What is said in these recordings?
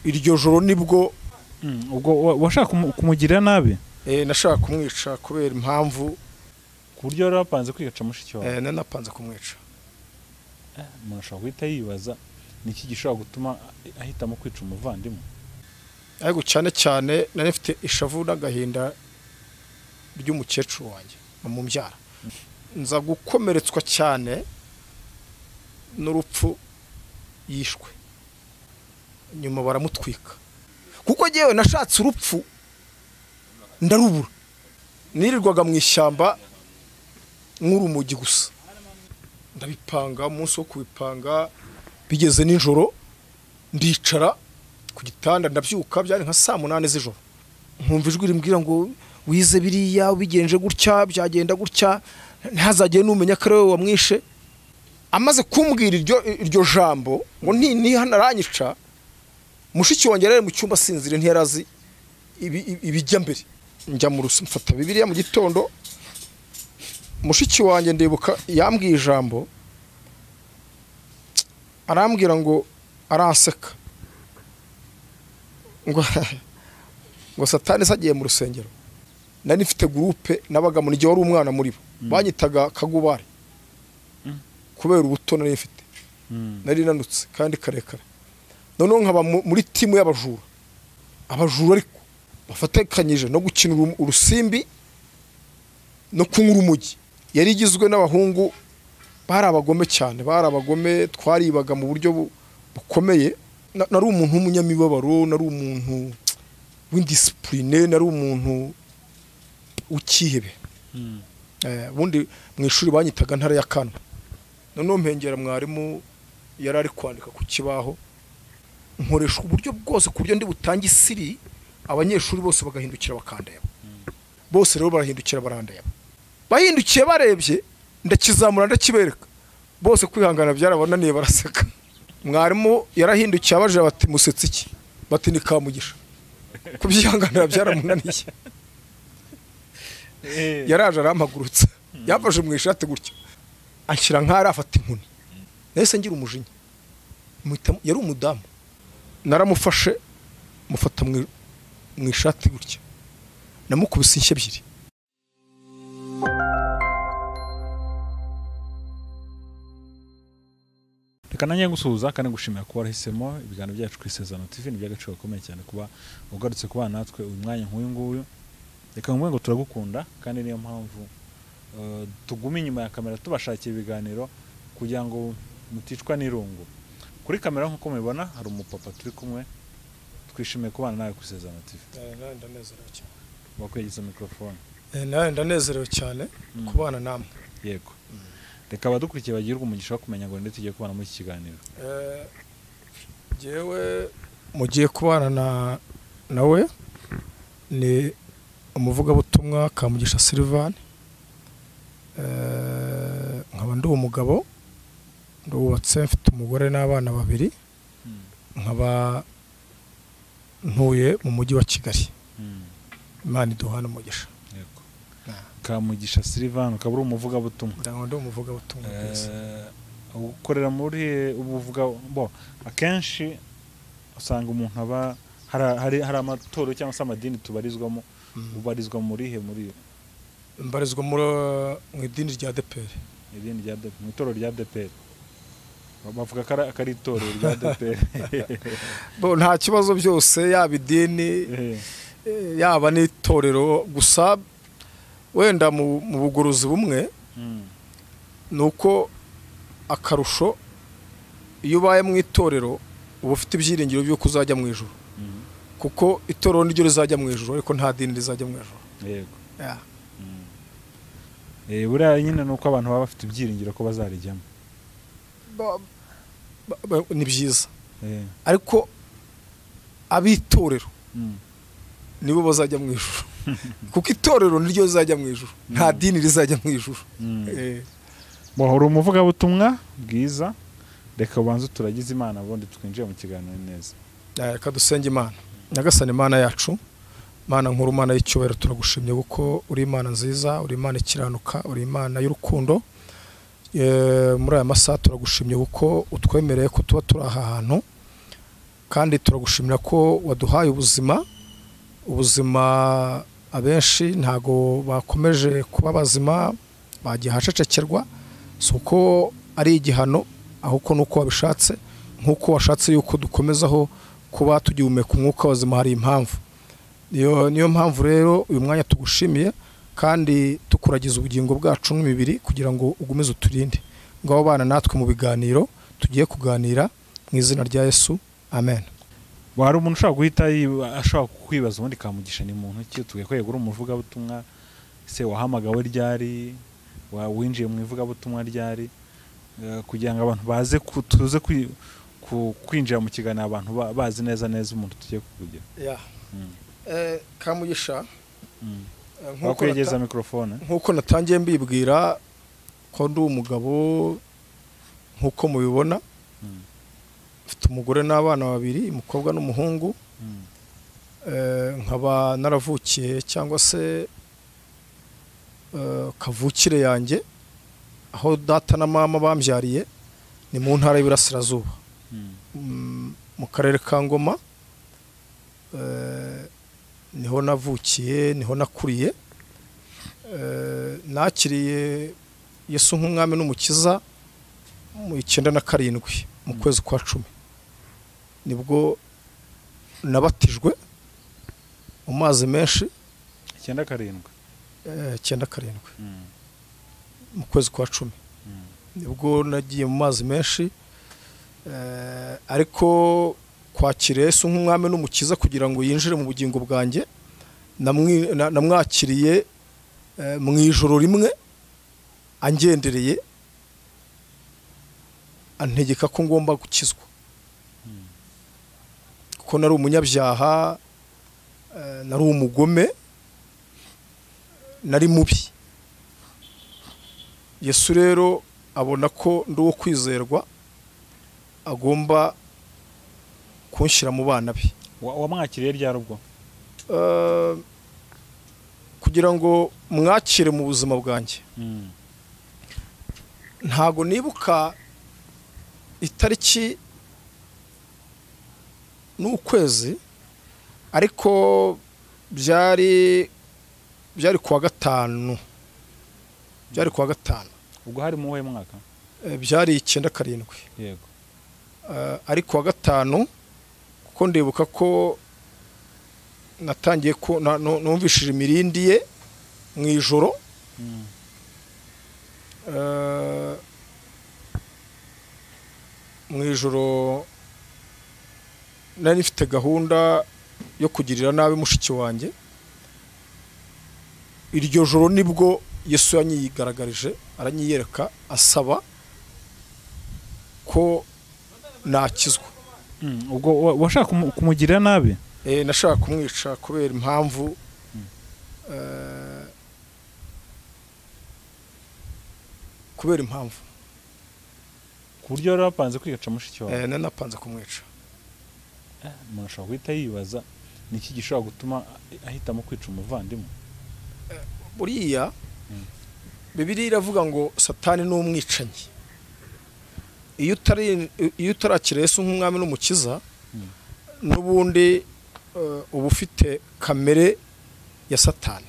iryo joro nibwo ubwo washaka kumugirira nabi nashaka kumwica kubera impamvu ku buryo yari wapanze kwica mushiki wawe nanapanze kumwica umuntu ashobora guhita yibaza niki gishobora gutuma ahitamo kwica umuvandimwe ariko cyane cyane nari mfite ishavu n'agahinda ry'umukecuru wanjye mu mbyara nza gukomeretswa cyane n'urupfu yishwe nyuma baramutwika kuko yewe nashatse urupfu ndarubura nirirwaga mu ishyamba nk'urumogi gusa ndabipanga umunsi wo kubipanga bigeze nijoro ndicara ku gitanda ndabyuka byari nka 8 z'ijoro nkumva ijwi rimbwira ngo wize biriya ubigenje gutya byagenda gutya ntazagiye numenya ko ari wowe wamwishe amaze kumbwira iryo jambo ngo ntihanaranyisha mushiki wanjye rero mu cyumba sinzire ntiyarazi ibijya mbere njya mu rusi mfata bibiliya mu gitondo mushiki wanjye ndibuka yambwiye ijambo arambwira ngo aranseka ngo satani sagiye mu rusengero nari mfite groupe nabaga mu gihe wari umwana muri bo banyitaga kagubare kubera ubuto nari mfite nari nanutse kandi karekare noneho nkaba muri timu y'abajura ariko bafatikanyije no gukina urusimbi no kunywa urumogi yari igizwe n'abahungu bari abagome cyane twaribaga mu buryo bukomeye nari umuntu w'umunyamibabaro nari umuntu w'indiscipline nari umuntu ukihebe bundi mu ishuri banyitaga ntara ya Kano noneho mpengera mwarimu yari ari kwandika ku kibaho nkoresha uburyo bwose ku buryo ndi butangi siri abanyeshuri bose bagahindukira bakandeba bose rero barahindukira barandeba bahindukiye barebye ndakizamura ndakibereka bose kwihangana byarabonaniye baraseka mwarimu yarahindukiye abaje bati musetse iki bati ni Kamugisha kubyihanganira byaramunaniye yaraje arampagurutsa yafashe mu ishati gutya anshyira nk'ari afata inkoni nahise ngira umujinya yari umudamu naramufashe mufata mu ishati gutya namukubise inshyi ebyiri reka nanjye gusuhuza kandi gushimira kuba warahisemo ibiganiro byacu ku Isezerano TV ni by'agaciro gakomeye cyane kuba ugarutse kubana natwe uyu mwanya nk'uyu nguyu reka ngumwe ngo turagukunda kandi niyo mpamvu tugume inyuma ya kamera tubashakira ibiganiro kugira ngo muticwa n'irungu kuri kamera nk'uko mubibona hari umupapa turi kumwe twishimiye kubana nawe ku Isezerano TV ndanezerewe cyane wakwegeza microphone ndanezerewe cyane kubana namwe yego reka abadukurikiye bagirwa umugisha wo kumenya ngo ndetse tugiye kubana muri iki kiganiro jewe mugiye kubana nawe ni umuvugabutumwa Kamugisha Sylvain nkaba ndi umugabo ndubatse mfite umugore n'abana babiri nkaba ntuye mu mujyi wa Kigali Imana iduhana umugisha Kamugisha Sylvain ukaba uri umuvugabutumwa ndi umuvugabutumwa ukorera muri ubuvuga akenshi usanga umuntu aba hari amatoro cyangwa se amadini tubarizwamo ubarizwa muri mbarizwa mu idini rya ADEPR mu itorero rya ADEPR bavuga ko ari itorero rya ADEPR nta kibazo byose yaba idini yaba n'itorero gusa wenda mu bugorozi bumwe nuko akarusho iyo ubaye mu itorero uba ufite ibyiringiro by'uko uzajya mu ijuru kuko itorero niryo rizajya mu ijuru ariko nta dini rizajya mu ijuru yego buriya nyine nuko abantu baba bafite ibyiringiro ko bazarijyamo ni byiza ariko abitorero nibo bazajya mu ijuru kuko itorero niryo rizajya mu ijuru nta dini rizajya mu ijuru uri umuvugabutumwa bwiza reka ubanze turagize Imana ubundi twinjiye mu kiganiro neza reka dusenge Imana nyagasani Imana yacu Mana nkuru Mana y'icyubahiro turagushimye kuko uri Imana nziza uri Imana ikiranuka uri Imana y'urukundo muri aya masaha turagushimye kuko utwemereye ko tuba turi aha hantu kandi turagushimira ko waduhaye ubuzima abenshi ntago bakomeje kuba bazima, bagiye hacecekerwa, si uko ari igihano ahubwo nuko wabishatse, nk'uko washatse yuko dukomezaho kuba tugihumeka umwuka wazima, hari impamvu. Niyo mpamvu rero uyu mwanya tugushimiye kandi tukuragiza ubugingo bwacu n'imibiri kugira ngo ugumeze uturinde. Ngaho bana natwe mu biganiro tugiye kuganira mu izina rya Yesu, amen. Wari umuntu ushaka guhita ashaka kwibaza ubundi Kamugisha ni muntu ki? Tugiye kwegura umuvugabutumwa, se wahamagawe ryari, winjiye mu ivugabutumwa ryari, kugira ngo abantu baze tuze kwinjira mu kiganiro abantu bazi neza umuntu tugiye kuvugira. Kamugisha, kwegeza mikrofone, nkuko natangiye mbibwira ko ndi umugabo nkuko mubibona, mfite umugore n'abana babiri, umukobwa n'umuhungu. Nkaba naravukiye cyangwa se kavukire yanjye aho data na mama bambyariye ni mu ntara y'Iburasirazuba, mu karere ka Ngoma. Niho navukiye, niho nakuriye. Nakiriye Yesu nk'umwami n'umukiza mu 1997 mu kwezi kwa 10, nibwo nabatijwe mu mazi menshi. 97 mu kwezi kwa 10 nibwo nagiye mu mazi menshi, ariko kwakira Yesu nk'umwami n'umukiza kugira ngo yinjire mu bugingo bwanjye namwakiriye mu ijoro rimwe, angendereye antegeka ko ngomba gukizwa kuko nari umunyabyaha, nari umugome, nari mubi. Yesu rero abona ko ndi uwo kwizerwa, agomba kunshyira mu bana be. Wamwakiriye ryari ubwo? Kugira ngo mwakire mu buzima bwanjye, ntago nibuka itariki n'ukwezi, ariko byari kuwa gatanu. Ubwo hari mu mwaka? Byari 97. Yego. Ariko wa gatanu kuko ndibuka ko natangiye ko numvishije imirindi ye mu ijoro. Mu ijoro nari mfite gahunda yo kugirira nabi mushiki wanjye. Iryo joro nibwo Yesu yanyigaragarije, aranyiyereka, asaba ko nakizwa. Ubwo washaka kumugirira nabi? Nashaka kumwica kubera impamvu ku buryo wari wapanze kwica mushiki wawe? Napanze kumwica. Umuntu ashobora guhita yibaza ni iki gishobora gutuma ahitamo kwica umuvandimwe? Buriya Bibiliya iravuga ngo Satani ni umwicanyi. Iyo utarakira Yesu nk'umwami n'umukiza, n'ubundi uba ufite kamere ya Satani.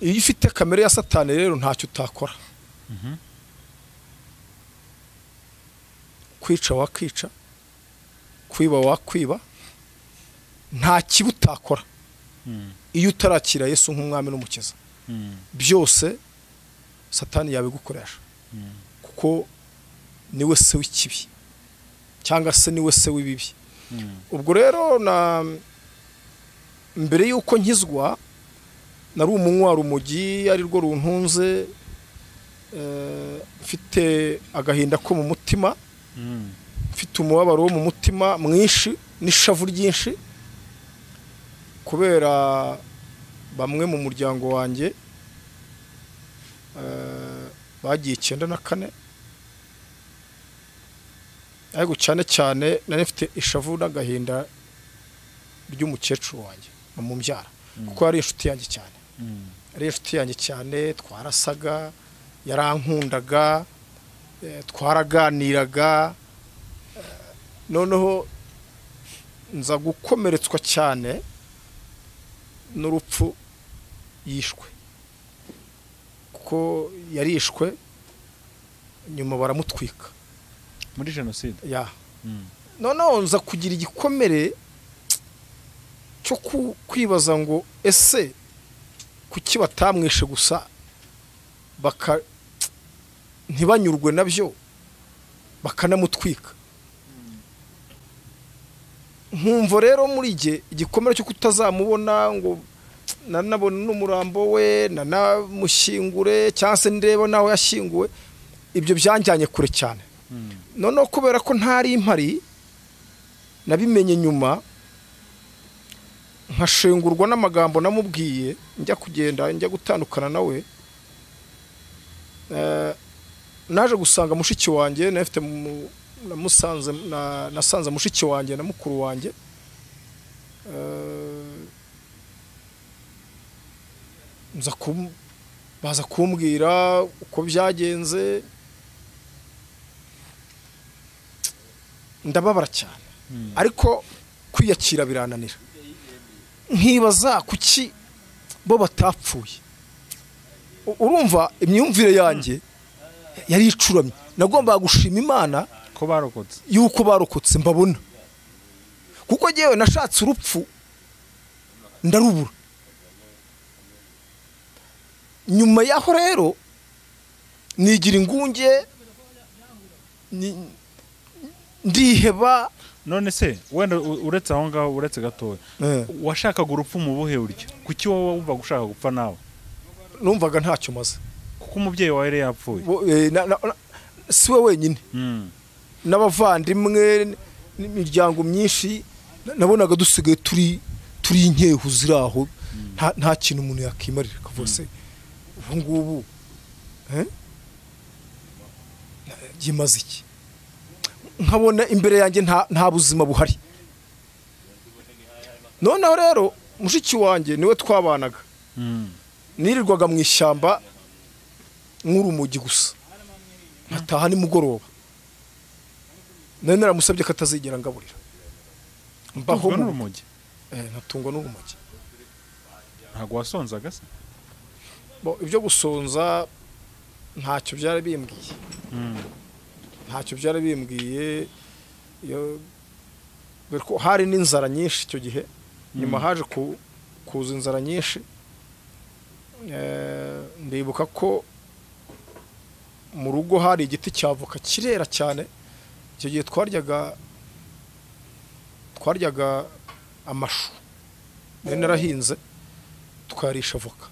Iyo ufite kamere ya Satani rero ntacyo utakora. Kwica wakwica, kwiba wakwiba, nta kibi utakora iyo utarakira Yesu nk'umwami n'umukiza. Byose Satani yabigukoresha kuko niwe se w'ikibi cyangwa se niwe se w'ibibi. Ubwo rero mbere yuko nkizwa nari umunywa rumogi, ari rwo runtunze, mfite agahinda ko mu mutima, mfite umubabaro wo mu mutima mwinshi n'ishavu ryinshi, kubera bamwe mu muryango wanjye bagiye 94. Ariko cyane nari mfite ishavu n'agahinda ry'umukecuru wanjye mu mbyara, kuko ari inshuti yanjye cyane, twarasaga, yarankundaga, twaraganiraga, noneho nza gukomeretswa cyane n'urupfu yishwe kuko yarishwe nyuma baramutwika muri jenoside ya noneho nza kugira igikomere cyo kwibaza ngo ese kuki batamwishe gusa ntibanyurwe nabyo bakanamutwika. Nkumva rero muri jye igikomere cyo kutazamubona ngo nanabona n'umurambo we nanamushyingure cyangwa se ndeba naho yashyinguwe, ibyo byanjyanye kure cyane. Noneho kubera ko ntari impari nabimenye nyuma, nkashengurwa n'amagambo namubwiye njya kugenda njya gutandukana nawe, naje gusanga mushiki wanjye nafite nasanze mushiki wanjye na mukuru wanjye baza kumbwira uko byagenze, ndababara cyane ariko kwiyakira birananira. Nkibaza kuki bo batapfuye. Urumva imyumvire yanjye yari icuramye, nagombaga gushima Imana ko barokotse, yuko barokotse mbabona, kuko jewe nashatse urupfu ndarubura. Nyuma yaho rero nigira ingunge ndiheba. None se wenda uretse aho ngaho, uretse gatoya, washakaga urupfu mu buhe buryo? Kuki wowe wumva gushaka gupfa nawe? Numvaga ntacyo maze, kuko umubyeyi wawe yari yapfuye. Si we wenyine, n'abavandimwe n'imiryango myinshi nabonaga dusigaye turi inkehu ziri aho, nta kintu umuntu yakimarira kavose. Ubu ngubu gimaze iki? Nkabona imbere yanjye nta buzima buhari. Noneho rero mushiki wanjye niwe twabanaga, nirirwaga mu ishyamba nk'urumogi gusa, nkataha nimugoroba. Nari naramusabye ko atazigera ngaburira. Mbaho n'urumogi? Natungwa n'urumogi. Ntabwo wasonzaga se? Ibyo gusonza ntacyo byari bimbwiye. Ntacyo byari bimbwiye. Hari n'inzara nyinshi icyo gihe, nyuma haje kuza inzara nyinshi. Ndibuka ko mu rugo hari igiti cy'avoka kirera cyane. Icyo gihe twaryaga amashu, nari narahinze twarisha avoka.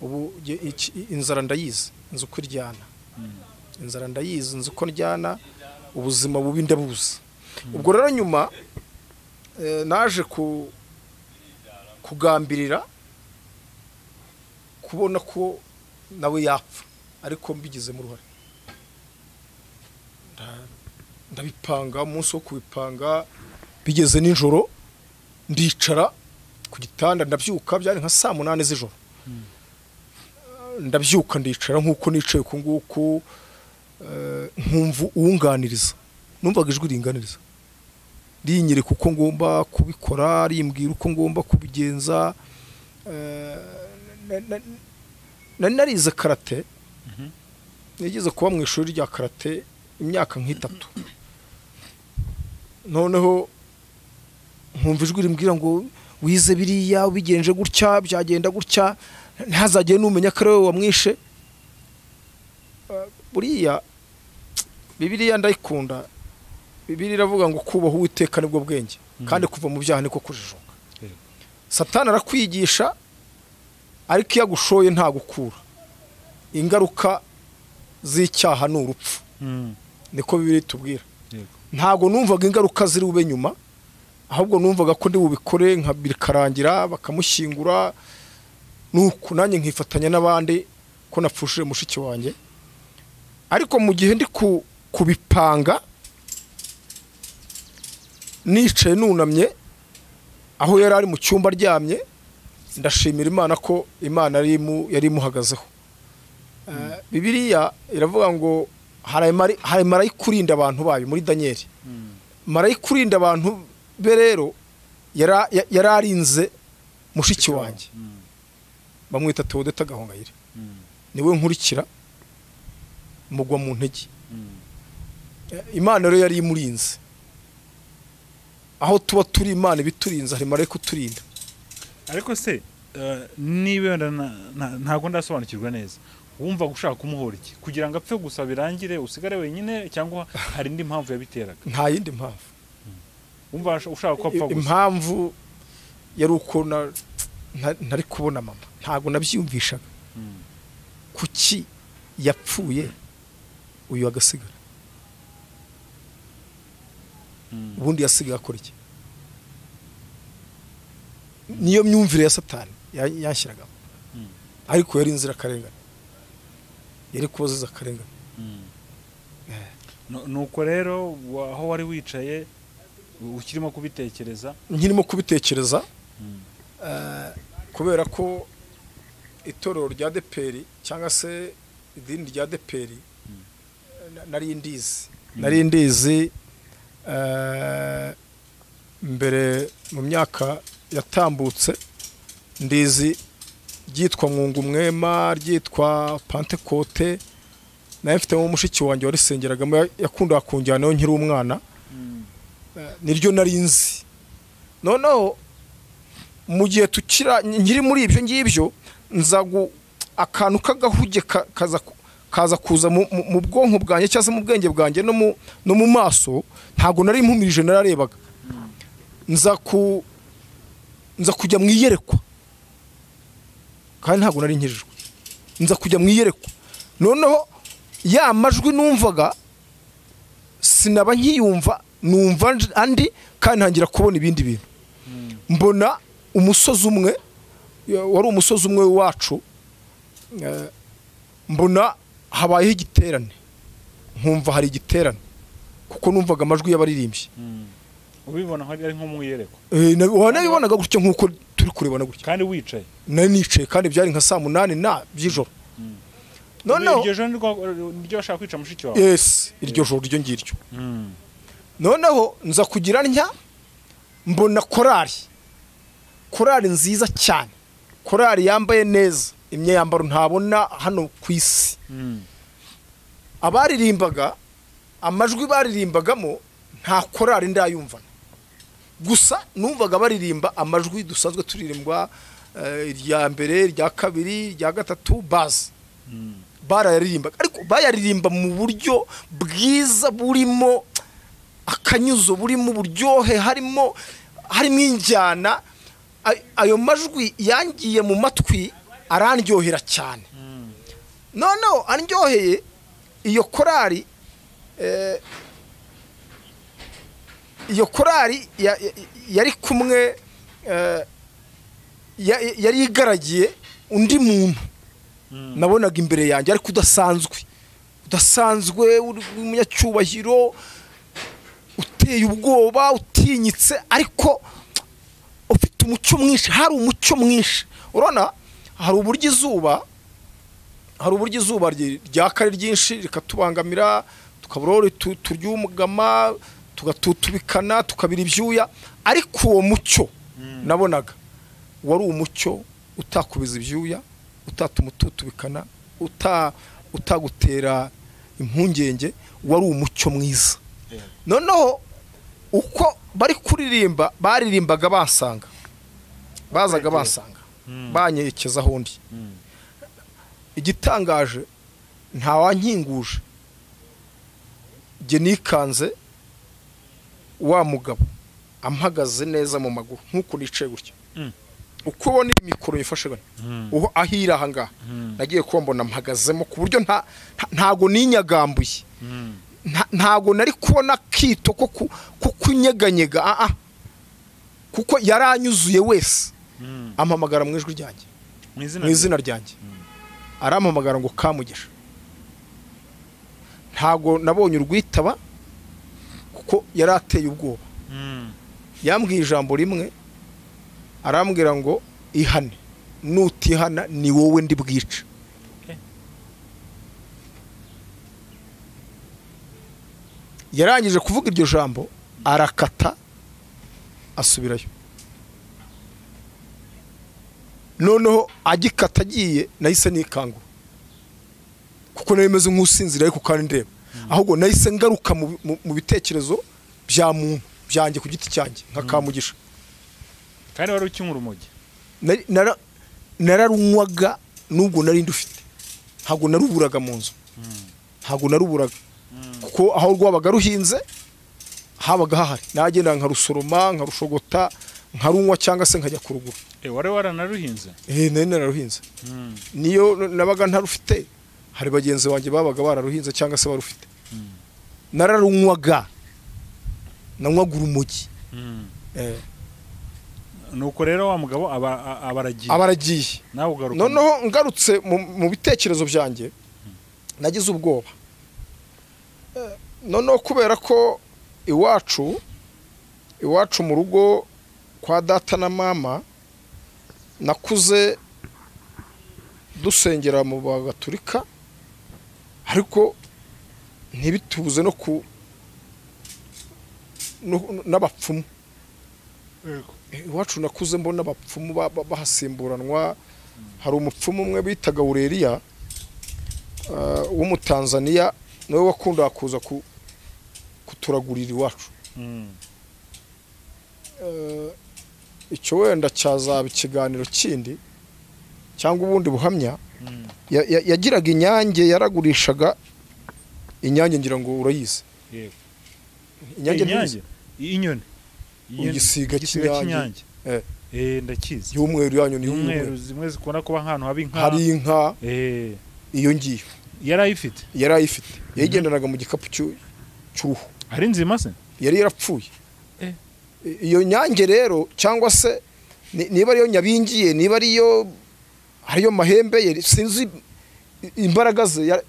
Ubu inzara ndayizi, nzi uko iryana. Inzara ndayizi, nzi uko ndyana, ubuzima bubi ndabuzi. Ubwo rero nyuma naje kugambirira kubona ko nawe yapfa, ariko mbigizemo uruhare. Ndabipanga, umunsi wo kubipanga bigeze nijoro, ndicara ku gitanda ndabyuka, byari nka 8 z'ijoro. Ndabyuka ndicara nk'uko nicaye ku nguku, nkumva uwunganiriza, numvaga ijwi ringaniriza rinyereka uko ngomba kubikora, rimbwira uko ngomba kubigenza. Narize karate, nigeze kuba mu ishuri rya karate imyaka nk'3. Noneho nkumva ijwi rimbwira ngo wize biriya, ubigenje gutya byagenda gutya, ntazagiye numenya ko ari wowe wamwishe. Buriya Bibiliya ndayikunda. Bibiliya iravuga ngo kubaho Uwiteka nibwo bwenge, kandi kuva mu byaha niko kujijuka. Satani arakwigisha, ariko iyo agushoye nta gukura. Ingaruka z'icyaha ni urupfu, niko Bibiliya itubwira. Ntago numvaga ingaruka ziri ube nyuma, ahubwo numvaga ko ndi bubikore nkabikarangira bakamushyingura, nuko nanjye nkifatanya n'abandi ko napfushije mushiki wanjye. Ariko mu gihe ndi kubipanga, nicaye nunamye aho yari ari mu cyumba aryamye, ndashimira Imana ko Imana yari imuhagazeho. Bibiliya iravuga ngo hari marayika urinda abantu bayo muri Daniel. Marayika urinda abantu be rero yararinze mushiki wanjye bamwita Theodeta Gahongayire. Niwe nkurikira mugwa mu ntege. Imana rero yari imurinze. Aho tuba turi Imana biturinze hari marayika uturinda. Ariko se niba ntago ndasobanukirwa neza, wumva gushaka kumuhora iki kugira ngo apfe gusa birangire usigare wenyine, cyangwa hari indi mpamvu yabiteraga? Nta yindi mpamvu. Wumva ushaka ko apfa gusa? Impamvu yari uko ntari kubona mama, ntago nabyiyumvishaga. Kuki yapfuye uyu agasigara? Ubundi yasigaye akora iki? Niyo myumvire ya Satani yanshyiragamo. Ariko yari inzira karengane, yari kubaza karengane. Nuko rero aho wari wicaye ukirimo kubitekereza? Nkirimo kubitekereza kubera ko itorero rya Deperi cyangwa se idini rya Deperi nari ndizi mbere mu myaka yatambutse, ndizi ryitwa Mwungu Mwema, ryitwa Pentecote. Naye mfite mu mushiki wanjye warisengeragamo yakundaga kunjyanayo nkiri umwana. Niryo narinzi. Noneho mu gihe tukira nkiri muri ibyo ngibyo, nzagu akantu kagahuge kaza kuza mu bwonko bwanjye cyangwa mu bwenge bwanjye no mu maso. Ntago nari impumirije, nararebaga. Nza kujya mu iyerekwa, kandi ntago nari nkijijwe. Nza kujya mu iyerekwa, noneho ya majwi numvaga sinaba nkiyumva, numva andi, kandi ntangira kubona ibindi bintu. Mbona umusozi umwe, wari umusozi umwe wacu, mbona habayeho igiterane, nkumva hari igiterane, kuko numvaga amajwi y'abaririmbyi. Ubibona ari nko mu iyerekwa? Wanabibonaga gutyo nkuko turi kurebana gutyo. Kandi wicaye? Nari nicaye, kandi byari nka 8:00 by'ijoro. Noneho iryo joro niryo bashaka kwica mushiki wawe? Yes, iryo joro ryo ngiryo. Noneho nza kugira ntya, mbona korari nziza cyane, korari yambaye neza, imyambaro ntabona hano ku isi. Abaririmbaga, amajwi baririmbagamo nta korari ndayumva, gusa numvaga baririmba amajwi dusanzwe turirimbwa, irya mbere, irya kabiri, irya gatatu, bazi. Barayaririmbaga, ariko bayaririmba mu buryo bwiza, burimo akanyuzo, burimo uburyohe, harimo injyana. Ayo majwi yangiye mu matwi arandyohera cyane. Noneho andyoheye, iyo korari yari kumwe, yari igaragiye undi muntu nabonaga imbere yanjye, ariko udasanzwe, umunyacyubahiro, uteye ubwoba, utinyitse, ariko ufite umucyo mwinshi. Hari umucyo mwinshi, urabona. Hari uburyo izuba ryaka ari ryinshi rikatubangamira, tukabura turyumugama, tugatutubikana, tukabira ibyuya. Ariko uwo mucyo nabonaga wari umucyo utakubiza ibyuya, utatumututubikana, utagutera impungenge, wari umucyo mwiza. Noneho uko bari kuririmba, baririmbaga bazaga bansanga, banyekeza hondi. Igitangaje, nta wankinguje, je nikanze wa mugabo ampagaze neza mu maguru nkuko nicaye gutya. Uko ubona imikoro yifashe gane, ahira aha ngaha, nagiye kumbona mpagazemo ku buryo ntago ninyagambuye, ntago nari kubona kito ko kunyeganyega, kuko yaranyuzuye wese. Ampamagara mu ijwi ryanjye, mu izina ryanjye, arampamagara ngo Kamugisha. Ntago nabonye urwitaba, kuko yarateye ubwoba. Yambwiye ijambo rimwe, arambwira ngo ihane, nutihana ni wowe ndi bwica. yarangije kuvuga iryo jambo arakata asubirayo. Noneho agikata agiye nahise nikangura kuko nemeze nk'usinzira ariko kandi ndeba, ahubwo nahise ngaruka mu bitekerezo bya muntu byanjye ku giti cyanjye nka Kamugisha. kandi wari ukinyura urumogi? Nararunywaga nubwo nari ndufite, ntabwo naruburaga mu nzu, ntabwo naruburaga kuko aho rwabaga ruhinze habaga hahari, nagenda nkarusoroma nkarushogota nkarunywa cyangwa se nkajya kurugura. Wari waranaruhinze? Nari nararuhinze. Niyo nabaga ntarufite hari bagenzi banjye babaga bararuhinze cyangwa se barufite. Nararunywaga, nanywaga urumogi. Nuko rero wa mugabo abaragiye nawe ugaruka. Noneho ngarutse mu bitekerezo byanjye nagize ubwoba. Noneho kubera ko iwacu mu rugo kwa data na mama nakuze dusengera mu Bagatulika, ariko ntibitubuze n'abapfumu. Iwacu nakuze mbona abapfumu bahasimburanwa. Hari umupfumu umwe bitaga Ureliya w'Umutanzania, niwe wakundaga kuza kuturagurira iwacu. Icyo wenda cyazaba ikiganiro kindi cyangwa ubundi buhamya. Yagiraga inyange, yaragurishaga inyange, ngira ngo urayizi. Inyange inyoni igisiga cy'inyange ndakizi. Y'umweru yanyu ni umweru, zimwe zikunda kuba ahantu hari inka. Iyo ngiyo yarayifite yagendanaga mu gikapu cy'uruhu. Ari nzima se? Yari yarapfuye. Iyo nyange rero cyangwa se niba ariyo nyabingiye, niba ariyo hariyo mahembe ye, sinzi imbaraga ze,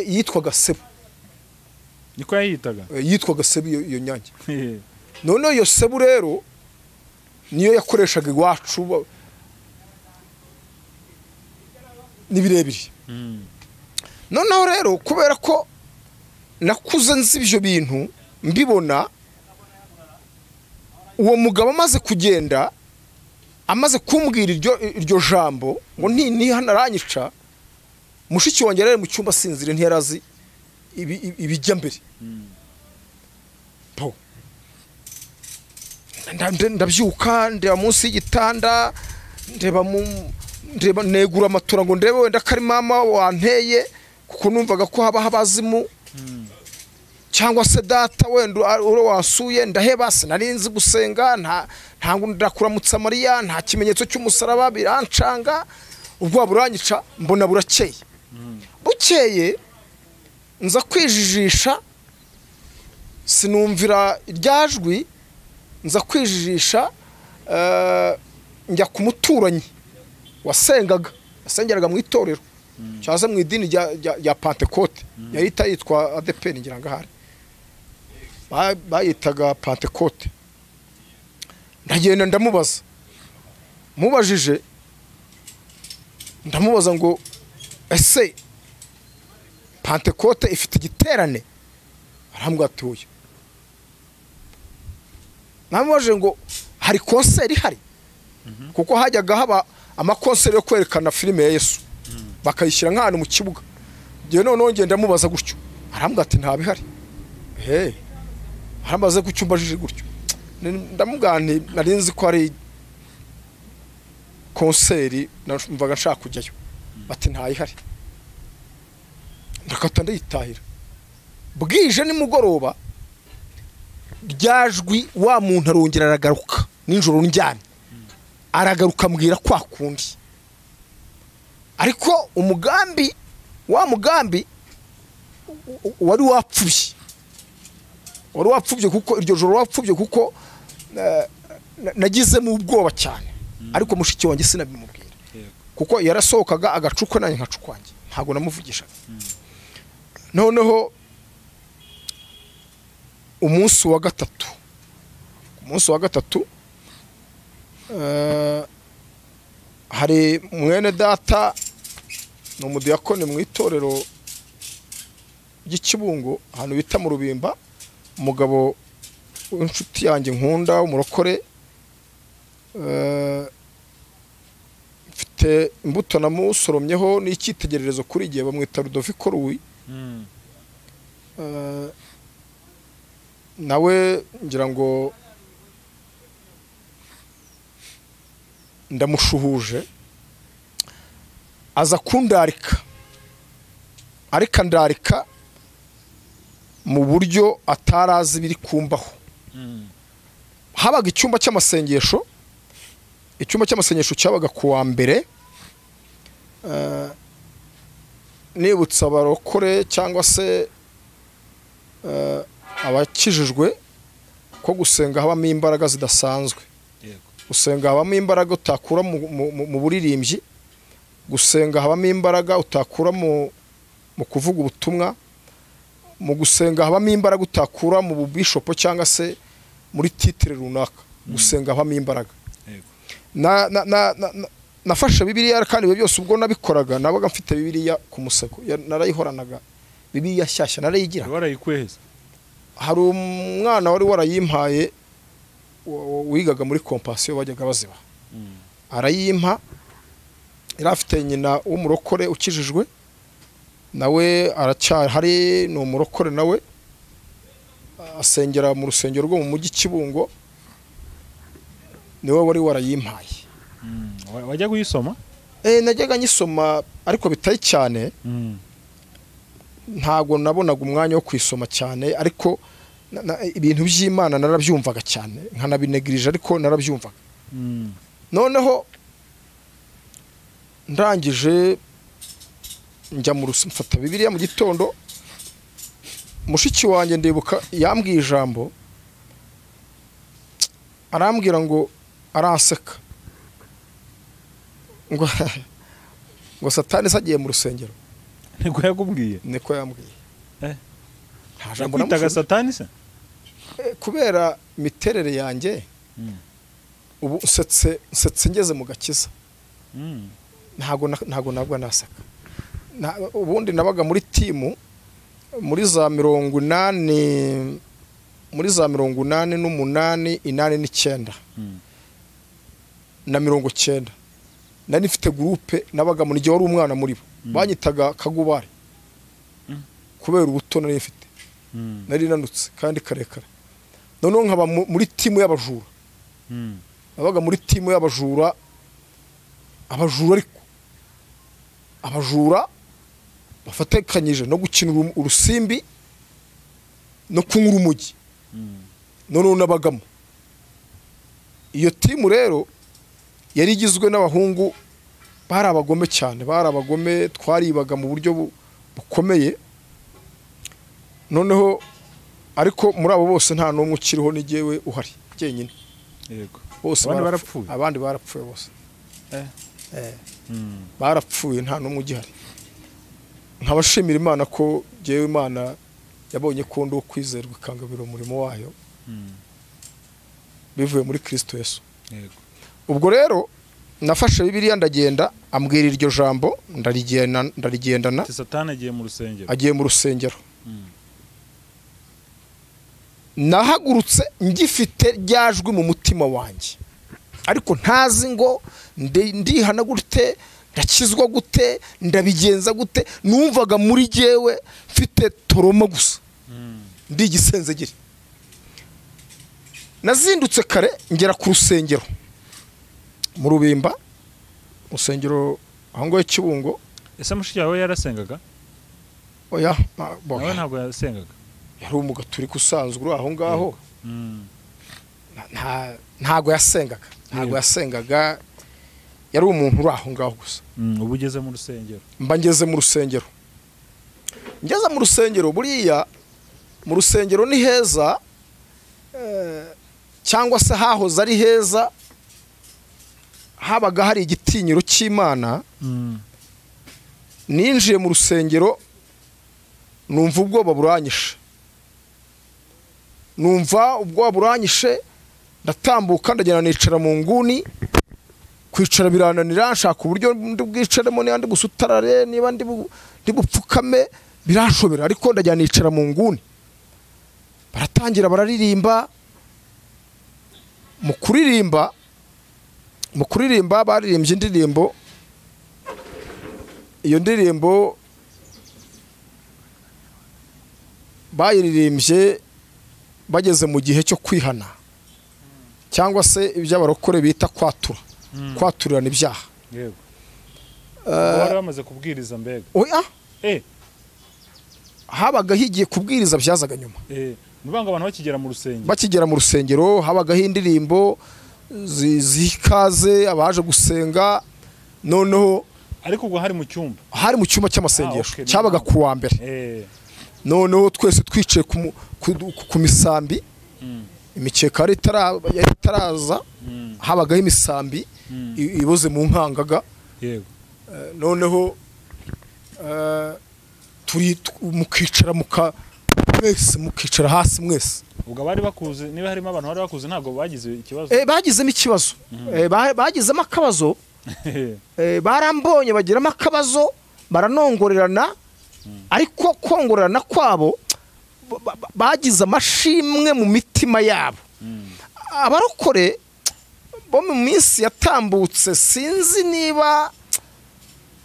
yitwaga Sebu. Niko yayitaga? Yitwaga Sebu iyo nyange. None iyo Sebu rero niyo yakoreshaga iwacu nibirebire. Noneho rero kubera ko nakuze nzi ibyo bintu mbibona, uwo mugabo amaze kugenda, amaze kumbwira iryo jambo ngo ntihanaranyisha, mushiki wanjye rero mu cyumba sinzire ntiyarazi ibijya mbere. Ndabyuka ndeba munsi y'igitanda, ndeba negura amatura ngo ndebe wenda kari mama wanteye, kuko numvaga ko haba habazimu cyangwa se data wenda uro wasuye. Ndaheba, sinarinzi gusenga, ntango ndakuramutsa Mariya, nta kimenyetso cy'umusaraba, birancanga. Ubwo buranyica mbona burakeye. Bukeye nza kwijijisha, sinumvira iryajwi, nza kwijijisha njya ku muturanyi wasengaga, yasengeraga mu itorero cyangwa mu idini rya Pentecote, yahita yitwa ADP ngira ngo ahari, bayitaga Pentecote. Ndagenda ndamubaza, mubajije ndamubaza ngo ese Pentecote ifite igiterane? Arambwira ati oya. Namubaje ngo hari konseri ihari? Kuko hajyaga haba amakonseri yo kwerekana filime ya Yesu, bakayishyira nk'ahantu mu kibuga. Ngiye noneho ngenda mubaza gutyo, arambwira ati nta bihari. Aramaze gucyumbajije gutyo, ndamubwira nti narinzi ko ari konseri, numvaga nshaka kujyayo. Bati nta ihari. Ndakata ndayitahira. Bwije nimugoroba ryajwi wa muntu arongera aragaruka ninjoro njyane, aragaruka mbwira kwa kundi, ariko wa mugambi wari wapfubye kuko iryo joro wapfubye kuko nagize mu ubwoba cyane. Ariko mushiki wanjye sinabimubwira kuko yarasohokaga agacuko nanjye nkacukwanjye, ntago namuvugishaga. Noneho umunsi wa gatatu hari mwene data no mudiyakoni mu itorero ry'Ikibungo ahantu bita mu Rubimba, umugabo w'inshuti yanjye nkunda umurokore, mfite imbuto namusoromyeho n'icyitegererezo kuri igihe bamwita Rudoviko Ruwi. Nawe ngira ngo ndamushuhuje, aza kundarika ariko ndarika mu buryo atarazi biri kumbaho. Habaga icyumba cy'amasengesho, icyumba cy'amasengesho cyabaga ku wa mbere, nibutsa abarokore cyangwa se abakijijwe ko gusenga habamo imbaraga zidasanzwe. Gusenga habamo imbaraga utakura mu buririmbyi, gusenga habamo imbaraga utakura mu kuvuga ubutumwa, mu gusenga habamo imbaraga utakura mu bubishopo cyangwa se muri titire runaka. Gusenga habamo imbaraga. Nafashe Bibiliya kandi ibyo byose ubwo nabikoraga nabaga mfite Bibiliya ku musego, narayihoranaga Bibiliya shyashya narayigira. Warayikweheza? Hari umwana wari warayimpaye wigaga muri Compassion bajyaga baziba, arayimpa. Yari afite nyina w'umurokore ukijijwe, nawe aracyahari, ni umurokore nawe, asengera mu rusengero rwo mu mujyi Kibungo, niwe wari warayimpaye. Wajya kuyisoma? Najyaga nyisoma ariko bitari cyane. Ntago nabonaga umwanya wo kwisoma cyane, ariko ibintu by'Imana narabyumvaga cyane, nkanabinegirije ariko narabyumvaga. Noneho ndangije njya mu mfata Bibiliya mu gitondo, mushiki wanjye ndibuka yambwiye ijambo, arambwira ngo, aranseka ngo Satani sagiye mu rusengero. Niko yakubwiye? Niko yambwiye. Nta jambo nakwitaga Satani se? Kubera imiterere yanjye, ubu nsetse ngeze mu gakiza. Ntago nabwo nasaka. Ubundi nabaga muri timu muri za 80, muri za 88, 89 na 90. Nari mfite groupe nabaga muri gihe wari umwana muri bo. Banyitaga Kagubare. Kubera ubuto nari mfite. Nari nanutse kandi karekare. Noneho nkaba muri timu y'abajura. Nabaga muri timu y'abajura. Abajura ariko abajura bafatekanyije no gukina urusimbi no kunywa urumogi. Noneho nabagamo. Iyo timu rero yari igizwe n'abahungu bari abagome cyane, bari abagome, twaribaga mu buryo bukomeye. Noneho ariko muri abo bose nta numwe ukiriho, ni jewe uhari cyenyine. Yego. Bose barapfuye. Abandi barapfuye bose. Barapfuye nta numwe ugihari. Nkabashimira Imana ko jewe Imana yabonye ko ndo kwizerwa ikangabira umurimo wayo. Bivuye muri Kristo Yesu. Yego. Ubwo rero nafashe Bibiliya ndagenda, ambwira iryo jambo, ndarigendana. Satani agiye mu rusengero. Agiye mu rusengero. Nahagurutse ngifite ryajwe mu mutima wanjye, ariko ntazi ngo ndihana gute, ndakizwa gute, ndabigenza gute. Numvaga muri jewe mfite toroma gusa, ndi gisenzegere. Nazindutse kare ngera ku rusengero mu Rubimba, rusengero aho ngo Kibungo. Ese mushiki wawe yarasengaga? Oya, nawe ntabwo yasengaga. Yari umugaturika usanzwe aho ngaho. Ntago yasengaga. Ntago yasengaga. Yari umuntu uri aho ngaho gusa. Ubu ugeze mu rusengero? Mba ngeze mu rusengero. Ngeze mu rusengero, buriya mu rusengero ni heza, cyangwa se hahoze ari heza, habaga hari igitinyiro cy'Imana. Ninjiye mu rusengero numva ubwoba buranyishe. Numva ubwoba buranyishe, ndatambuka ndagenda nicara mu nguni. Kwicara birananira, nshaka uburyo ndubwicaremo n'andi gusutarare, niba ndi bupfukame biranshobera, ariko ndajya nicara mu nguni. baratangira bararirimba. Mu kuririmba baririmbye indirimbo. Iyo ndirimbo bayiririmbye bageze mu gihe cyo kwihana cyangwa se iby'abarokore bita kwaturirana ibyaha. Yego. Bari bamaze kubwiriza mbega. Oya. Habaga higiye kubwiriza byazaga nyuma. Nubanga abantu bakigera mu rusengero habagaho indirimbo zikaze abaje gusenga. Noneho ariko ubwo hari mu cyumba cy'amasengesho cyabaga ku wa mbere. Noneho twese twicaye ku misambi. Imikeka yari itaraza. Habagaho imisambi iboze mu nkangaga. Yego. Noneho mukicara hasi mwese. Ubwo bari bakuze, niba harimo abantu bari bakuze ntabwo bagize ikibazo. Bagizemo ikibazo. Bagizemo akabazo. Barambonye bagiramo akabazo baranongorerana. Ariko kongorerana kwabo bagize amashimwe mu mitima yabo. Abarokore bo mu minsi yatambutse sinzi niba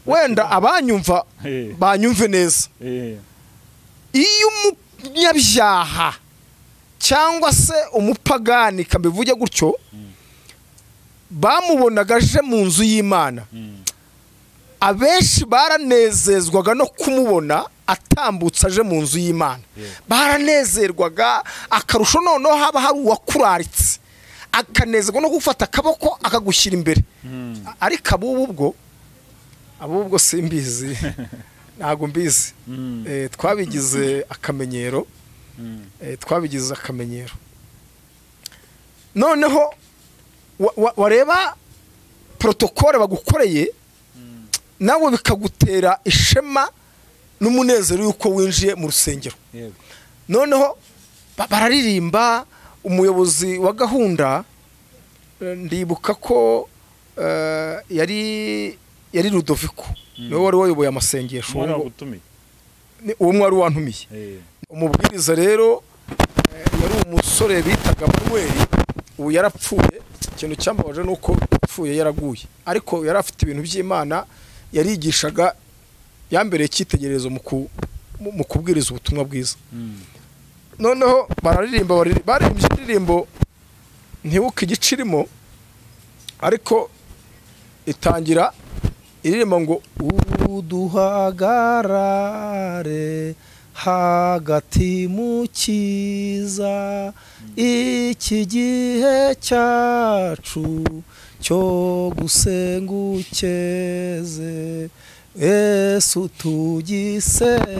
wenda abanyumva banyumve neza. Iyo umunyabyaha cyangwa se umupagani kabivuge gutyo bamubonaga aje mu nzu y'Imana, abenshi baranezezwaga no kumubona atambutse aje mu nzu y'Imana. Baranezerwaga akarusho. Noneho haba hari uwakuraritse akanezerwa no gufata akaboko akagushyira imbere. Ariko abubwo simbizi. Ntago mbizi. Twabigize akamenyero. Noneho wareba protokole bagukoreye nawe bikagutera ishema n'umunezero yuko winjiye mu rusengero. Noneho bararirimba. Umuyobozi wa gahunda ndibuka ko yari Rudoviko. Niwe wari wayoboye amasengesho. Uwo mwari wantumiye. Umubwiriza rero yari umusore bitaga Manuel. Ubu yarapfuye. Ikintu cyambabaje nuko yapfuye yaraguye. Ariko yari afite ibintu by'Imana yarigishaga, yambereye icyitegererezo mu kubwiriza ubutumwa bwiza. Noneho bararirimba indirimbo ntibuke igicirimo, ariko itangira iririmba ngo uduhagarare hagati mu cyiza iki gihe cyacu cyo gusenga ukeze Yesu tugisenga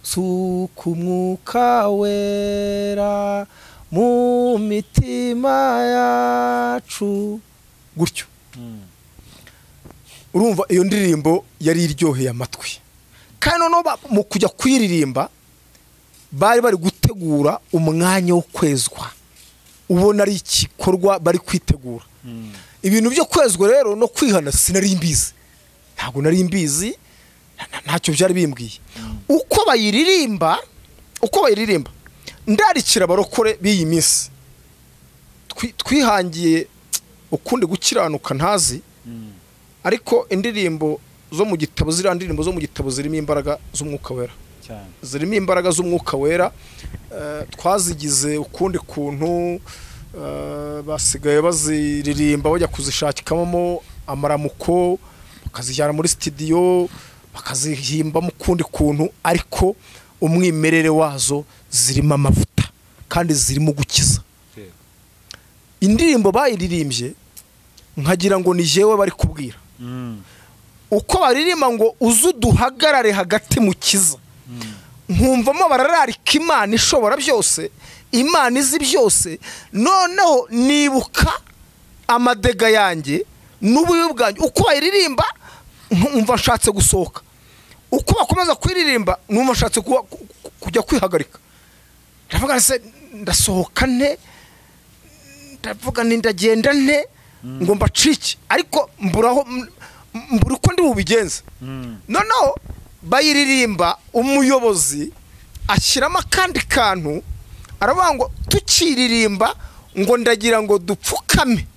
suku umwuka wera mu mitima yacu gutyo. Urumva iyo ndirimbo yari iryoheye amatwi. Kandi noneho mu kujya kuyiririmba bari gutegura umwanya wo kwezwa. Ubona ari igikorwa bari kwitegura. Ibintu byo kwezwa rero no kwihana sinari mbizi. Ntabwo nari mbizi, ntacyo byari bimbwiye. Uko bayiririmba ndarikira abarokore b'iyi minsi twihangiye ukundi gukiranuka ntazi. Ariko indirimbo zo mu gitabo zirimo imbaraga z'umwuka wera. Zirimo imbaraga z'umwuka wera. Twazigize ukundi kuntu basigaye baziririmba bajya kuzishakikamo amaramuko bakazijyana muri studio bakazihimba mu kundi kuntu, ariko umwimerere wazo zirimo amavuta kandi zirimo gukiza. Indirimbo bayiririmbye nkagira ngo ni jewe bari kubwira. Uko baririmba ngo uzuduhagarare hagati mu kiza, nkumvamo barararika Imana ishobora byose, Imana izi byose. Noneho nibuka amadega yanjye n'ububi bwanjye. Uko bayiririmba nkumva nshatse gusohoka. Uko bakomeza kwiririmba numva nshatse kujya kwihagarika. Ndavuga se ndasohoka nte, ndavuga ni ndagenda nte ngo mbacike, ariko mbura uko ndi bubigenze. Noneho bayiririmba umuyobozi ashyiramo akandi kantu aravuga ngo tukiririmba ngo ndagira ngo dupfukame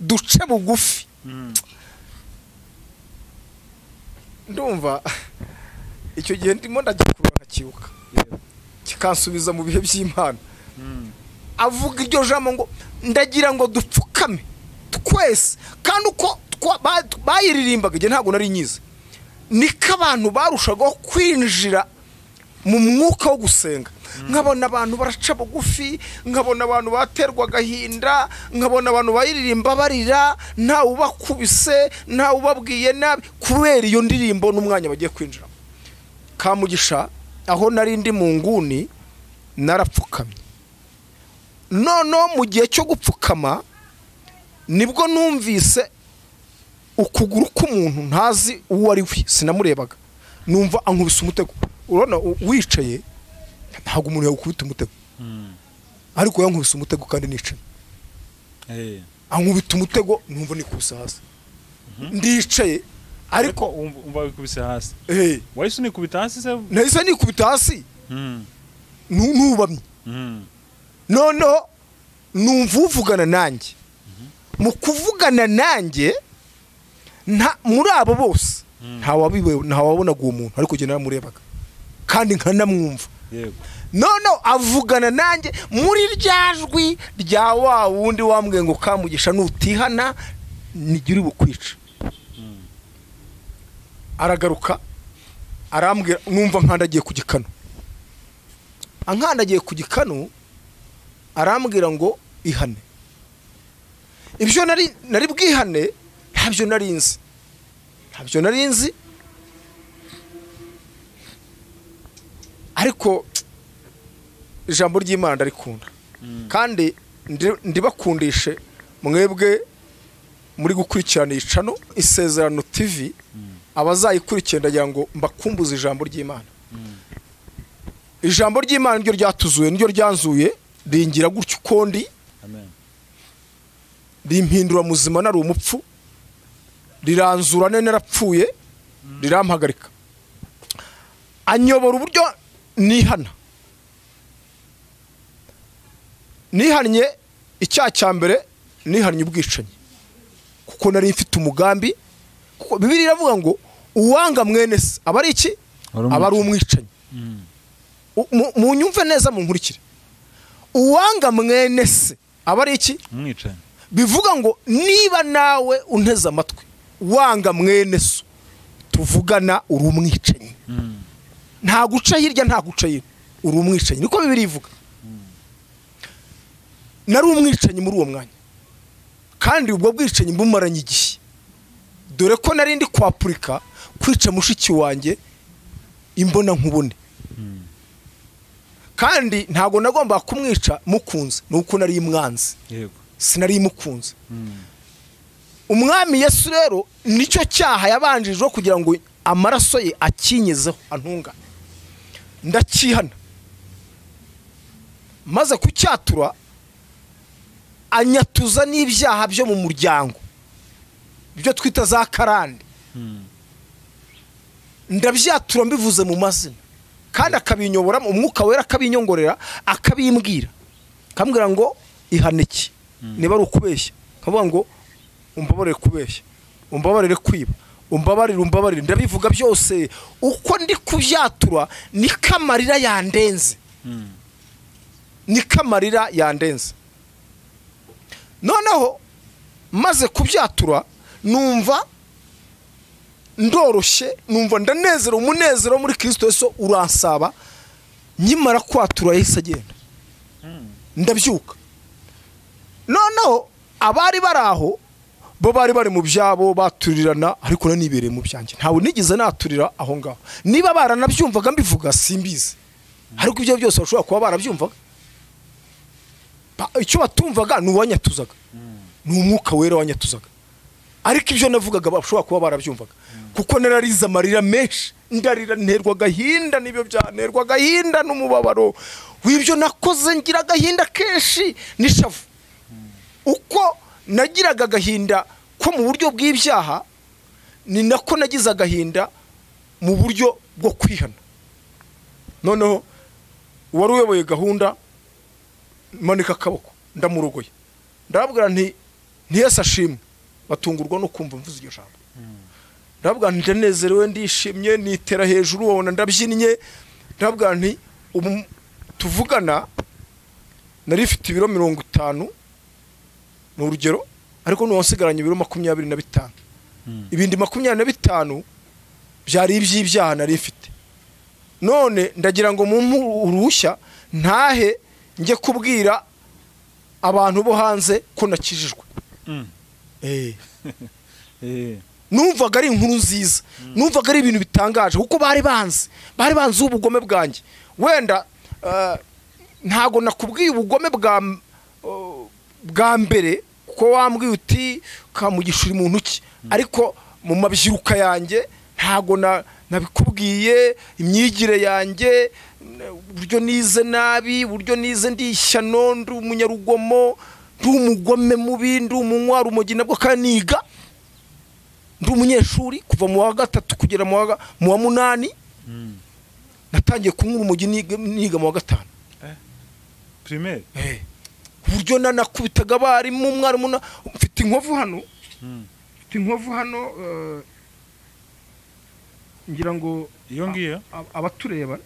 duce bugufi. Ndumva icyo gihe ndimo ndagikurura nkakibuka kikansubiza mu bihe by'Imana. Avuga iryo jambo ngo ndagira ngo dupfukame twese, kandi uko bayiririmbaga igihe ntabwo nari nyize, niko abantu barushagaho kwinjira mu mwuka wo gusenga. Nkabona abantu baraca bugufi, nkabona abantu baterwa agahinda, nkabona abantu bayiririmba barira, ntawe ubakubise, ntawe ubabwiye nabi, kubera iyo ndirimbo n'umwanya bagiye kwinjira. Kamugisha aho nari ndi mu nguni narapfukamye. Noneho mu gihe cyo gupfukama nibwo numvise ukuguru k'umuntu ntazi uwo ari we, sinamurebaga, numva ankubise umutego. Urabona wicaye ntabwo umuntu yakubita umutego, ariko yankubise umutego kandi nicaye. Ankubita umutego numva nikubise hasi. Ndicaye ariko umva wikubise hasi. Wahise unikubita hasi se? Nahise nikubita hasi. Nubamye. Noneho numva uvugana nanjye. Mu kuvugana nanjye muri abo bose ntawabonaga uwo muntu, ariko njye naramurebaga kandi nkanamwumva. Noneho avugana nanjye muri rya jwi rya wa wundi wambwiye ngo Kamugisha nutihana nigiri bukwica. Aragaruka arambwira, numva nkandagiye ku gikano. Ankandagiye ku gikano arambwira ngo ihane. Ibyo nari bwihane ntabyo nari nzi, ariko ijambo ry'Imana ndarikunda, kandi ndibakundishe mwebwe muri gukurikirana icano Isezerano TV. Abazayikurikira ndagira ngo mbakumbuze ijambo ry'Imana. Ijambo ry'Imana niryo ryatuzuye, niryo ryanzuye, ringira gutyo kondi. Amen. Rimpindura muzima nari umupfu, riranzura nene narapfuye, rirampagarika, anyobora uburyo nihannye icyaha cya mbere, nihannye ubwicanyi, kuko nari mfite umugambi. Kuko Bibiliya iravuga ngo uwanga mwene se aba ari iki? Aba ari umwicanyi. Mu nyumve neza mu nkurikire, uwanga mwene se aba ari iki? Umwicanyi. Bivuga ngo niba nawe unteze amatwi wanga mwene so tuvugana uri umwicanyi. Nta guca hirya nta guca hino, uri umwicanyi, niko Bibiliya ivuga. Nari umwicanyi muri uwo mwanya, kandi ubwo bwicanyi mbumaranye igihe, dore ko nari ndi kwapurika kwica mushiki wanjye imbona nkubone. Kandi ntago nagomba kumwica mukunze, nuko nari imwanzi. Sinari mukunze. Umwami Yesu rero nicyo cyaha yabanjije kugira ngo amaraso ye akinyezeho antunga. Ndakihana, maze kucyatura anyatuza n'ibyaha byo mu muryango, byo twita za karande. Ndabyatura mbivuze mu mazina, kandi akabinyobora mu Mwuka Wera, akabinyongorera, akabimbwira, kambwira ngo ihaniki niba ari ukubeshya, kavuga ngo umbabarire kubeshya, umbabarire kwiba, umbabarire. Ndabivuga byose uko ndi kubyatura, ni kamarira yandenze, ni kamarira yandenze. Noneho maze kubyatura numva ndoroshye, numva ndanezero, umunezero muri Kristo Yesu uransaba. Nyimara kwatura yahise agenda, ndabyuka. Noneho abari baraho bo bari mu byabo baturirana, ariko nanibereye mu byanjye, ntawe nigeze naturira aho ngaho. Niba baranabyumvaga mbivuga simbizi, ariko ibyo byose bashobora kuba barabyumvaga. Icyo batumvaga ni uwanyatuzaga, ni Umwuka Wera wanyatuzaga, ariko ibyo navugaga bashobora kuba barabyumvaga, kuko nararize amarira menshi, ndarira, nterwa agahinda, nibyo byanerwa agahinda n'umubabaro w'ibyo nakoze. Ngira agahinda kenshi n'ishavu, uko nagiraga agahinda ko mu buryo bw'ibyaha, ni nako nagize agahinda mu buryo bwo kwihana. Noneho uwari uyoboye gahunda manika akaboko ndamurogoye ndababwira nti ntiyese ashimwe batungurwa no kumva mvuze iryo jambo ndababwira nti ndanezerewe ndishimye nitera hejuru wabona ndabyinnye ndababwira nti ubu tuvugana nari ifite ibiro 50 mu rugero ariko nuwansigaranye ibiro 25 ibindi 25 byari iby'ibyaha nari ifite none ndagira ngo mu uruhushya ntahe njye kubwira abantu bo hanze ko nakijijwe numvaga ari inkuru nziza numvaga ari ibintu bitangaje kuko bari banze ubugome bwanjye wenda ntago nakubwiye ubugome bwa mbere ko wambwiye uti kamugishura umuntu ki ariko mu mabyiruka yanjye ntago nabikubwiye imyigire yanjye buryo nize nabi buryo nize ndishyano ndi umunyarugomo ndi umugome mubi ndi umunywa rumogi nabwo kaniga ndi umunyeshuri kuva mu wa 3 kugera mu wa 8 natangiye kunywa urumogi niga mu wa 5 primaire buryo nanakubitaga bari mu mwarimu mfite inkovu hano ngira ngo iyo ngiyo abatureba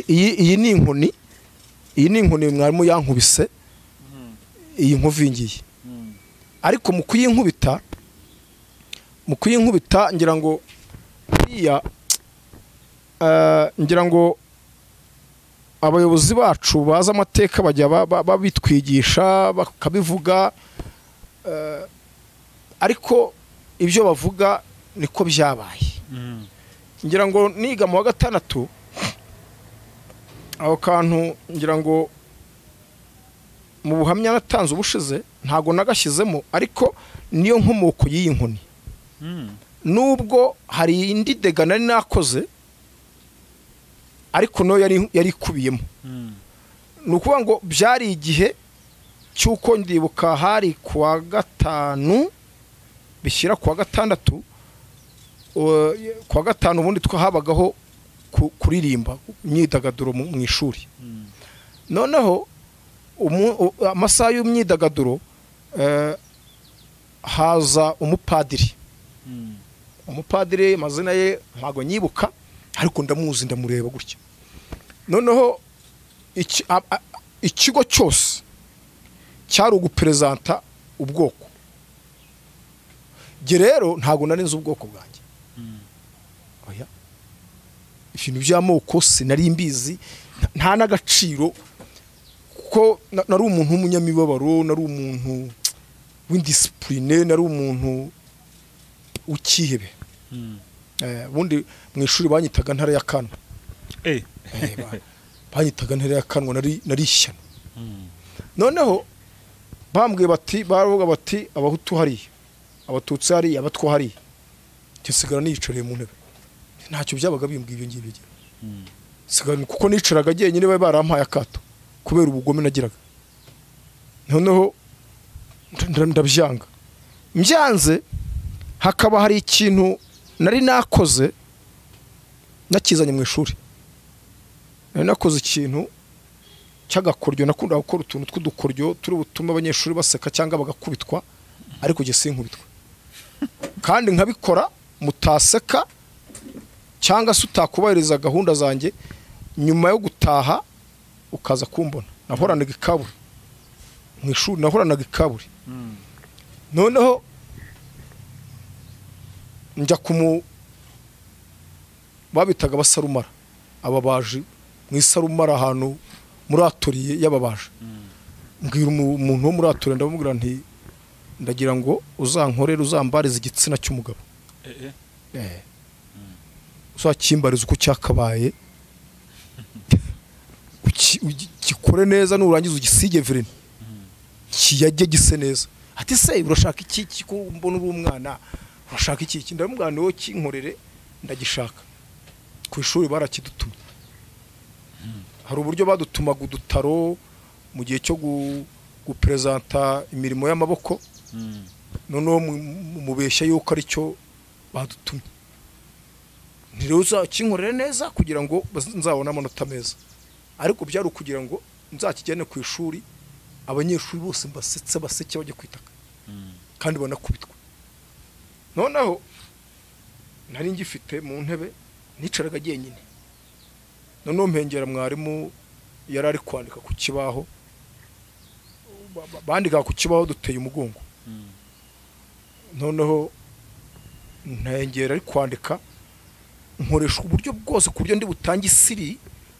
iyi ni inkoni mwarimu yankubise iyi nkovu ngiye ariko mu kuyinkubita ngira ngo ngira ngo abayobozi bacu baza amateka bajya babitwigisha bakabivuga ariko ibyo bavuga niko byabaye ngira ngo niga mu wa 6 aho kantu ngira ngo mu buhamya natanze ubushize ntago nagashyizemo ariko niyo nkomoko y'iyi nkoni nubwo hari indi dega nari nakoze ariko no yari kubiyemo nukuvuga ngo byari igihe cyuko ndibuka hari kuwa 5 bishyira kuwa 6 kuwa 5 ubundi twahabagaho kuririmba imyidagaduro mu ishuri noneho amasaha y'imyidagaduro haza umupadiri amazina ye ntago nyibuka ariko ndamuzi ndamureba gutya noneho ikigo cyose cyari ugupresenta ubwoko ge rero ntago nari nzi ubwoko bwanjye oya ibintu by'amoko sinari mbizi nta n'agaciro kuko nari umuntu w'umunyamibabaro nari umuntu w'indiscipline nari umuntu ukihebe ubundi mu ishuri banyitaga ntara ya Kanwa banyitaga ntara ya Kanwa nari ishyano noneho bambwiye baravuga bati abahutu hari abatutsi hari abatwa hari gisigara niyicariye mu ntebe ntacyo byabaga bimbwiye ibyo ngibyo sigara kuko nicaraga genyine bari barampaye akato kubera ubugome nagiraga noneho ndabyanga mbyanze hakaba hari ikintu nari nakoze nakizanye mu ishuri nari nakoze ikintu cy'agakoryo nakunda gukora utuntu tw'udukoryo turi butuma abanyeshuri baseka cyangwa bagakubitwa ariko je sinkubitwa kandi nkabikora mutaseka cyangwa se utakubahiriza gahunda zanjye nyuma yo gutaha ukaza kumbona nahoranaga ikaburi mu ishuri nahoranaga ikaburi noneho njya babitaga basarumara ababaji mu isarumara ahantu muri atoriye y'ababaji mbwira umuntu wo muri atoriye ndamubwira nti ndagira ngo uzankorere uzambariza igitsina cy'umugabo uzakimbariza uko cyakabaye ukikore neza nurangiza ugisige verine kiyajye gise neza ati se urashaka iki ko mbona uri umwana urashaka iki ndamubwira ni wo kinkorere ndagishaka ku ishuri barakidutumye hari uburyo badutumaga udutaro mu gihe cyo gupresenta imirimo y'amaboko noneho mubeshya yuko ari cyo badutumye ntiruza kinkorere neza kugira ngo nzabone amanota meza ariko byari ukugira ngo nzakijyane ku ishuri abanyeshuri bose mbasetse baseke bajye kwitaka kandi banakubitwa noneho nari ngifite mu ntebe nicaraga jyenyine noneho mpengera mwarimu yarari kwandika ku kibaho bandika ku kibaho duteye umugongo noneho ntengera ari kwandika nkoresha uburyo bwose ku buryo ndi butange isiri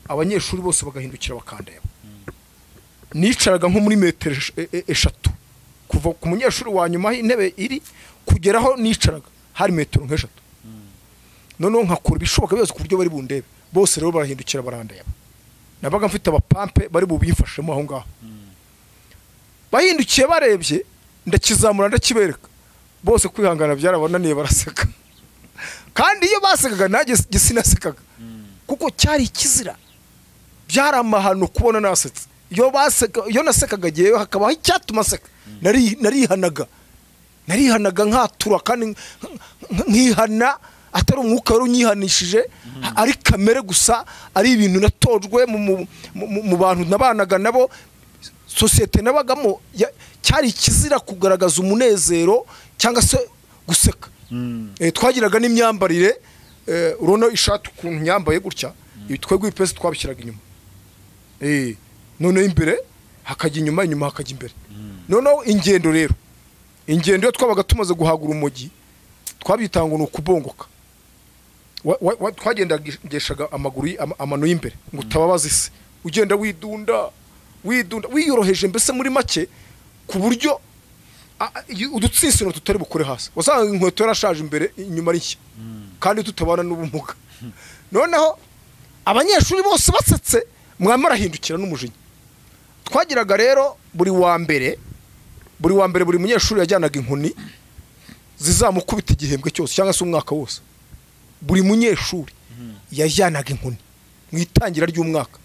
abanyeshuri bose bagahindukira bakandeba nicaraga nko muri metero 3 kuva ku munyeshuri wa nyuma intebe iri kugeraho nicaraga hari metero 3 noneho nkakora ibishoboka byose ku buryo bari bundebe bose rero barahindukira barandeba nabaga mfite abapampe bari bubimfashemo aho ngaho bahindukiye barebye ndakizamura ndakibereka bose kwihangana byarabonaniye baraseka kandi iyo basekaga naje gisinasekaga kuko cyari ikizira byari amahano kubona nasetse iyo baseka iyo nasekaga giye hakabaho icyatuma seka narihanaga nkatura kandi nkihana atari umwuka warunyihanishije ari kamere gusa ari ibintu natojwe mu bantu nabanaga nabo societe nabagamo cyari ikizira kugaragaza umunezero cyangwa se guseka twagiraga n'imyambarire urona ishati ukuntu nyambaye gutya twegwe ipesi twabishyiraga inyuma none imbere hakajya inyuma hakajya imbere noneho ingendo rero ingendo yo twabaga tumaze guhagura umugi twabyitanga ngo ukubongoka twagendageshaga amaguru amano y'imbere ngo utababaza isi ugenda widunda wiyoroheje mbese muri make ku buryo udutsinsino tutari bukore hasi wasanga inkweto yarashaje imbere inyuma ari nshya kandi tutabana n'ubumuga noneho abanyeshuri bose basetse mwamara hindukira n'umujinya twagiraga rero buri wa mbere buri munyeshuri yajyanaga inkoni zizamukubita igihembwe cyose cyangwa se umwaka wose buri munyeshuri yajyanaga inkoni mu itangira ry'umwaka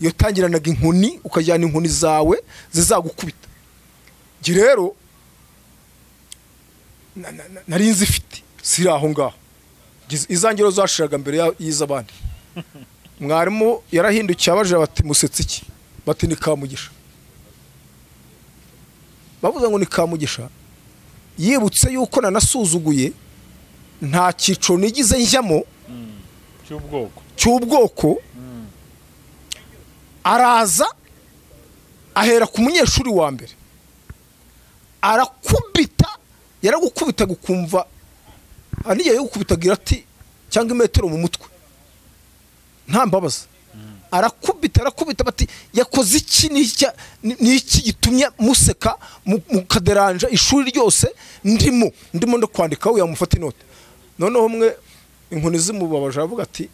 iyo tangiranaga inkoni ukajyana inkoni zawe zizagukubita rero nari nzifite siri aho ngaho izangiro zashiraga mbere y'izabandi mwarimu yarahindukiye abaje bati musetse iki bati ni Kamugisha bavuze ngo ni Kamugisha yibutse yuko nanasuzuguye nta cyico nigize njyamo cy'ubwoko araza ahera ku munyeshuri wa mbere arakubita yaragukubita gukumva aniye yagukubitagira ati cyangwa imetero mu mutwe nta mbabaza arakubita bati yakoze iki n'iki gitumye museka mukaderanja ishuri ryose ndimo ndo kwandika we yamufata inote noneho umwe inkoni zimubabaje avuga ati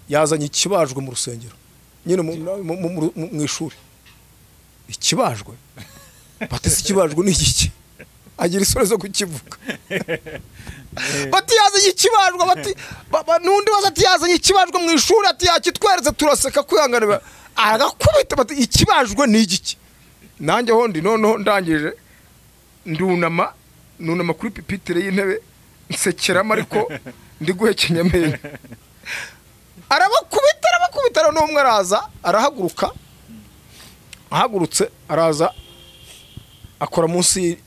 yazanye ikibajwe mu rusengero nyine mu ishuri ikibajwe batese ikibajwe n'igiki agira isore zo kukivuga bati yazanye ikibajwe bati nundi waza ati yazanye ikibajwe mu ishuri ati yakitweretse turaseka kwihangana agakubita bati ikibajwe n'igiki nanjye hondi noneho ndangije ndunama kuri pipitere y'intebe nsekeramo ariko ndi guhekenya amenyo arabakubita n'umwe araza arahaguruka ahagurutse araza akora munsi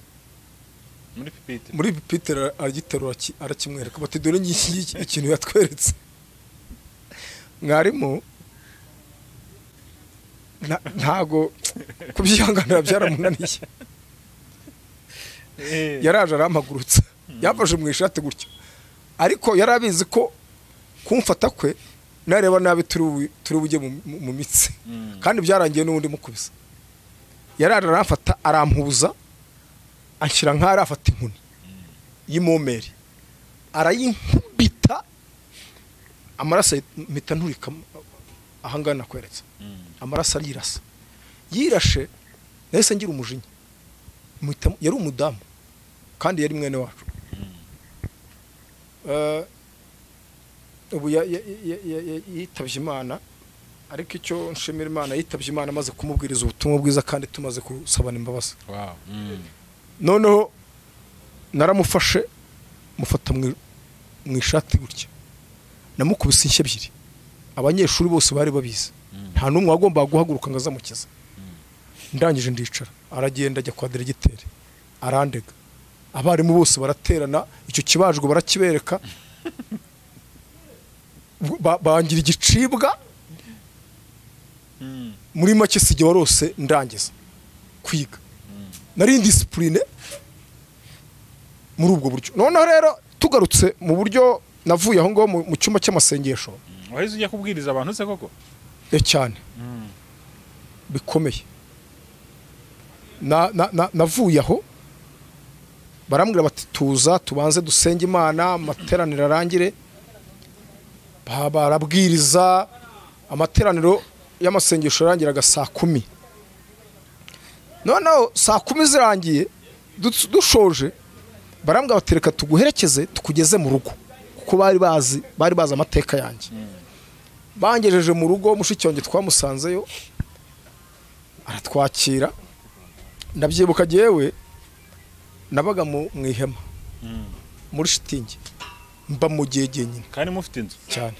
muri pipitere aragiterura arakimwereka bati dore ngiki ikintu yatweretse mwarimu ntago kubyihanganira byaramunaniye yaraje arampagurutsa yafashe mu ishati gutyo ariko yarabizi ko kumfata kwe nareba nabi turi bujye mu mitsi kandi byarangiye n'undi mukubisa yaraje arafata arampuza anshyira nk'ari afata inkoni y'imomeri arayinkubita amaraso mpita nturika ahangana kweretse amaraso arirasa yirashe nahise ngira umujinya yari umudamu kandi yari mwene wacu ubu yitabye Imana ariko icyo nshimira Imana yitabye Imana amaze kumubwiriza ubutumwa bwiza kandi tumaze gusabana imbabazi noneho naramufashe mufata mu ishati gutya namukubise inshyi ebyiri abanyeshuri bose bari babizi nta n'umwe wagombaga guhaguruka ngo azamukiza ndangije ndicara aragenda ajya kwa diregiteri arandega abarimu bose baraterana icyo kibajwe barakibereka bangira igicibwa muri make sijye warose ndangiza kwiga nari indisipurine muri ubwo buryo noneho rero tugarutse mu buryo navuye aho ngaho mu cyumba cy'amasengesho wahise ujya kubwiriza abantu se koko cyane bikomeye navuye aho barambwira bati tuza tubanze dusenge Imana amateraniro arangire barabwiriza amateraniro y'amasengesho arangiraga 10:00 noneho 10:00 zirangiye dushoje barambwira batereka tuguherekeze tukugeze mu rugo kuko bari bazi amateka yanjye bangejeje mu rugo mushiki wanjye twamusanzeyo aratwakira ndabyibuka jewe nabaga mu ihema muri shitingi mba mu gege nyine kandi mufite inzu cyane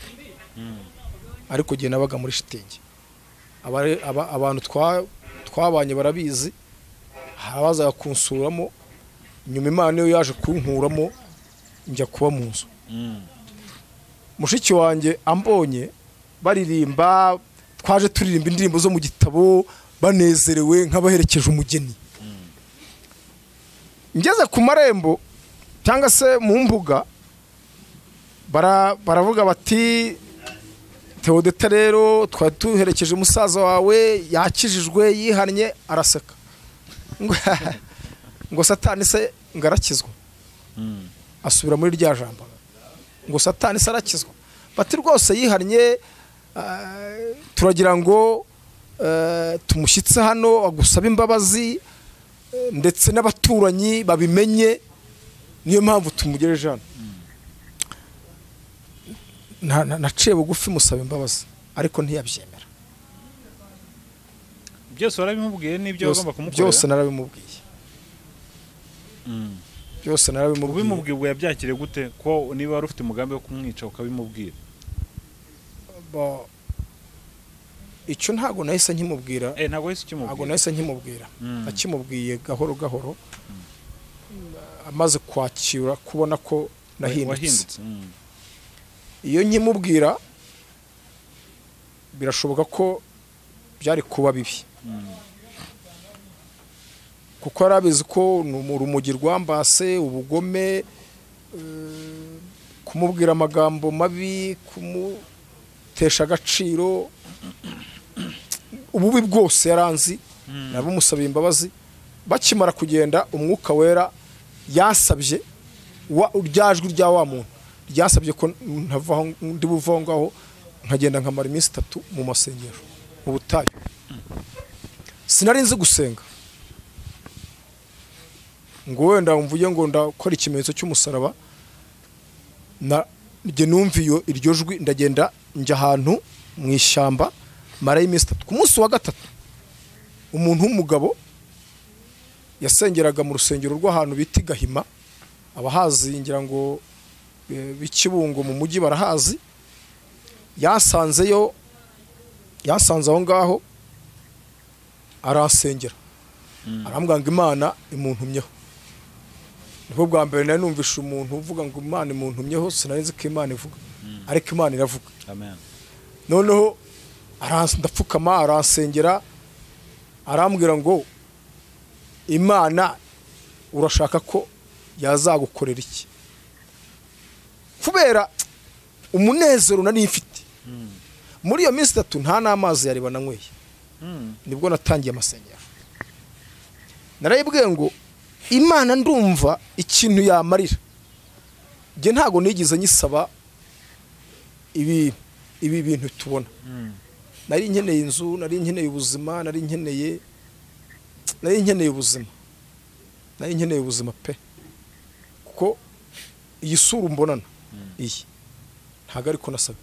ariko gihe nabaga muri shitingi abantu twabanye barabizi harabaza kunsuramo nyuma Imana yo yaje kunkuramo njya kuba mu nzu mushiki wanjye ambonye baririmba twaje turirimba indirimbo zo mu gitabo banezerewe nk'abaherekeje umugeni ngeze ku marembo cyangwa se mu mbuga baravuga bati Theodeta rero twari tuherekeje umusaza wawe yakijijwe yihannye araseka ngo Satani se ngarakizwa asubira muri rya jambo ngo Satani se arakizwa bati rwose yihannye turagira ngo tumushyitse hano agusaba imbabazi ndetse n'abaturanyi babimenye niyo mpamvu tumugereje hano naciye bugufi musaba imbabazi ariko ntiyabyemera byose warabimubwiye n'ibyo ugomba kumukorera byose narabimubwiye byose narabimubwiye ubimubwiye yabyakiriye gute ko niba wari ufite umugambi wo kumwica ukabimubwira icyo ntago nahise nkimubwira ntago nahise nkimubwira akimubwiye gahoro gahoro amaze kwakira kubona ko nahindutse iyo nkimubwira birashoboka ko byari kuba bibi kuko arabizi ko urumogi rwambase ubugome kumubwira amagambo mabi kumutesha agaciro ububi bwose yaranzi nabumusabye imbabazi bakimara kugenda umwuka wera yasabye ryajwi rya wa muntu ryasabye ko ntavaho ndi buvaho ngaho nkagenda nkamara iminsi 3 mu masengesho mu butayu sinari nzi gusenga ngo wenda mvuye ngo ndakora ikimenyetso cy'umusaraba nge numviyo iryo jwi ndagenda njya ahantu mu ishyamba mara iminsi 3 ku munsi wa gatatu umuntu w'umugabo yasengeraga mu rusengero rw'ahantu bita Gahima abahazi ngira ngo bikibungo mu mujyi barahazi yasanze aho ngaho arasengera arambwira ngo Imana imuntumyeho nibwo bwa mbere nari numvishe umuntu uvuga ngo Imana imuntumyeho sinarizi ko Imana ivuga ariko Imana iravuga amen noneho ndapfukama arasengera arambwira ngo Imana urashaka ko yazagukorera iki kubera umunezero nari mfite muri iyo minsi 3 nta n'amazi yari bananyweye nibwo natangiye amasengero narayibwiye ngo Imana ndumva ikintu yamarira nge ntago nigize nyisaba ibi bintu tubona nari nkeneye inzu nari nkeneye ubuzima nari nkeneye ubuzima pe kuko iyi sura mbonana iyi ntago ariko nasaga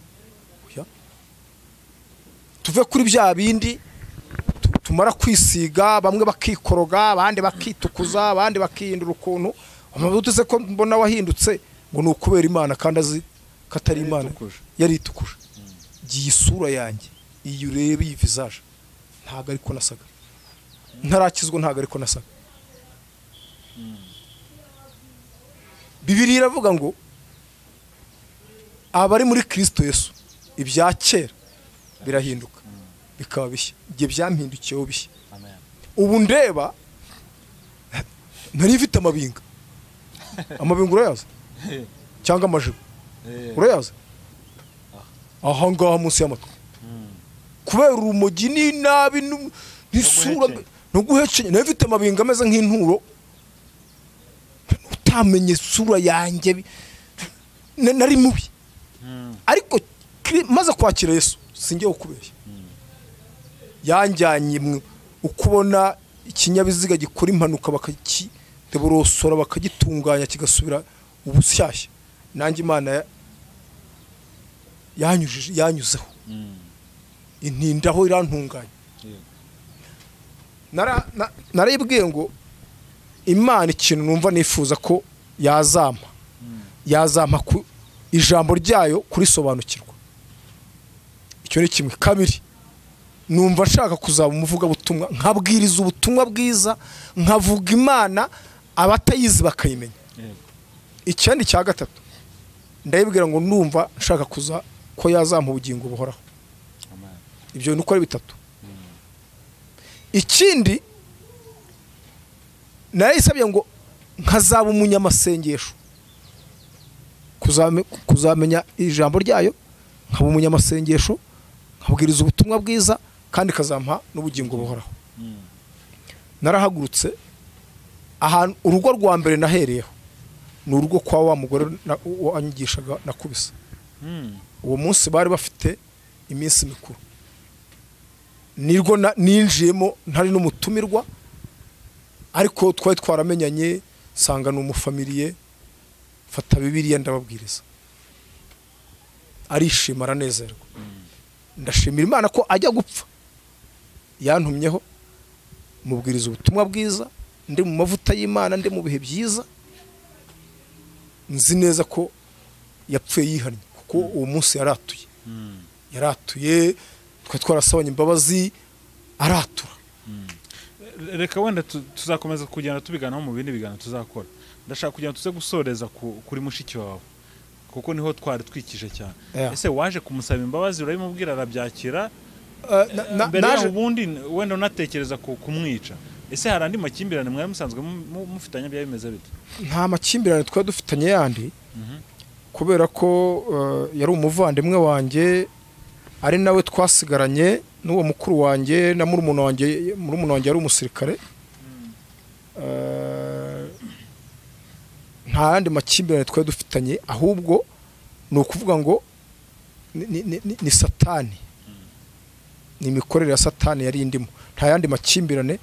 tuve kuri bya bindi tumara kwisiga bamwe bakikoroga abandi bakitukuza abandi bakihindura ukuntu amabuto se ko mbona wahindutse ngo nukubera Imana katari imana yari itukuje giye isura yanjye iyo ureba iyi visage ntago ariko nasaga ntarakizwa ntago ariko nasaga Bibiliya iravuga ngo abari muri Kristo Yesu ibya kera birahinduka bikaba bishya igihe byampindukiyeho bishya ubu ndeba nari mfite amabinga urayaza cyangwa amajigo urayaza aha ngaha munsi y'amatwi kubera urumogi n'inabi n'isura no guhekenya nari mfite amabinga ameze nk'inturo utamenye isura yanjye nari mubi ariko maze kwakira Yesu sinjye ukubeshya yanjyanye ukubona ikinyabiziga gikora impanuka bakakideborosora bakagitunganya kigasubira ubushyashya nanjye Imana yanyuzeho intindaho irantunganya naribwiye ngo Imana ikintu numva nifuza ko yazampa ku ijambo ryayo kurisobanukirwa icyo ni kimwe kabiri numva nshaka kuzaba umuvuga butumwa nkabwiriza ubutumwa bwiza nkavuga Imana abatayizi bakayimenya ikindi cya gatatu ndayibwira ngo numva nshaka kuza ko yazampa ubugingo buhoraho ibyo nuko ari bitatu ikindi narayisabye ngo nkazaba umunyamasengesho kuzamenya ijambo ryayo nkaba umunyamasengesho nkabwiriza ubutumwa bwiza kandi kazampa n'ubugingo buhoraho narahagurutse ahantu urugo rwa mbere nahereyeho ni urugo kwa wa mugore wanyigishaga nakubise uwo munsi bari bafite iminsi mikuru nirwo ninjiyemo ntari n'umutumirwa ariko twari twaramenyanye sanga n'umufamiliye fata Bibiliya ndababwiriza arishima aranezerwa ndashimira Imana ko ajya gupfa yantumyeho mubwiriza ubutumwa bwiza ndi mu mavuta y'Imana ndi mu bihe byiza nzi neza ko yapfuye yihannye kuko uwo munsi yaratuye twarasabanye imbabazi aratura reka wenda tuzakomeza kugenda tubiganaho mu bindi biganiro tuzakora ndashaka kugenda tuze gusoreza kuri mushiki wawe kuko niho twari twikije cyane ese waje kumusaba imbabazi urabimubwira arabyakira mbere ubundi wenda unatekereza kumwica ese hari andi makimbirane mwari musanzwe mufitanye bya bimeze bite nta makimbirane twari dufitanye yandi kubera ko yari umuvandimwe wanjye ari nawe twasigaranye n'uwo mukuru wanjye na murumuna wanjye yari umusirikare nta yandi makimbirane twari dufitanye ahubwo ni ukuvuga ngo ni satani ni imikorere ya satani yari indimo nta yandi makimbirane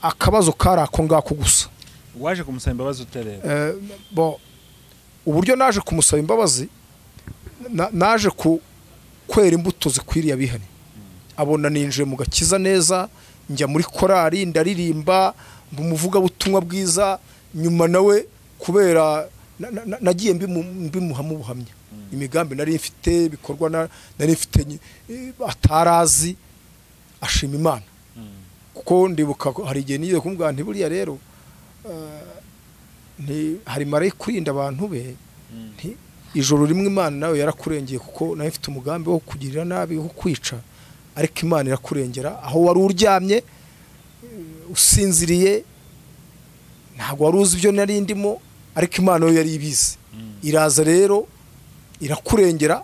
akabazo kari ako ngako gusa waje kumusaba imbabazi uterera uburyo naje kumusaba imbabazi naje kwera imbuto zikwiriye abihane abona ninjiye mu gakiza neza njya muri korari ndaririmba umuvuga butumwa bwiza nyuma nawe kubera nagiye mbimuhamo ubuhamya imigambi nari mfite bikorwa nari mfite atarazi ashima Imana kuko ndibuka hari igihe niyo kumubwira nti buriya rero hari marayika kurinda abantu be ijoro rimwe Imana nawe yarakurengeye kuko nawe mfite umugambi wo kugirira nabi wo kwica ariko Imana irakurengera aho wari uryamye usinziriye ntabwo wari uzi ibyo nari ndimo ariko Imana yo yari ibizi iraza rero irakurengera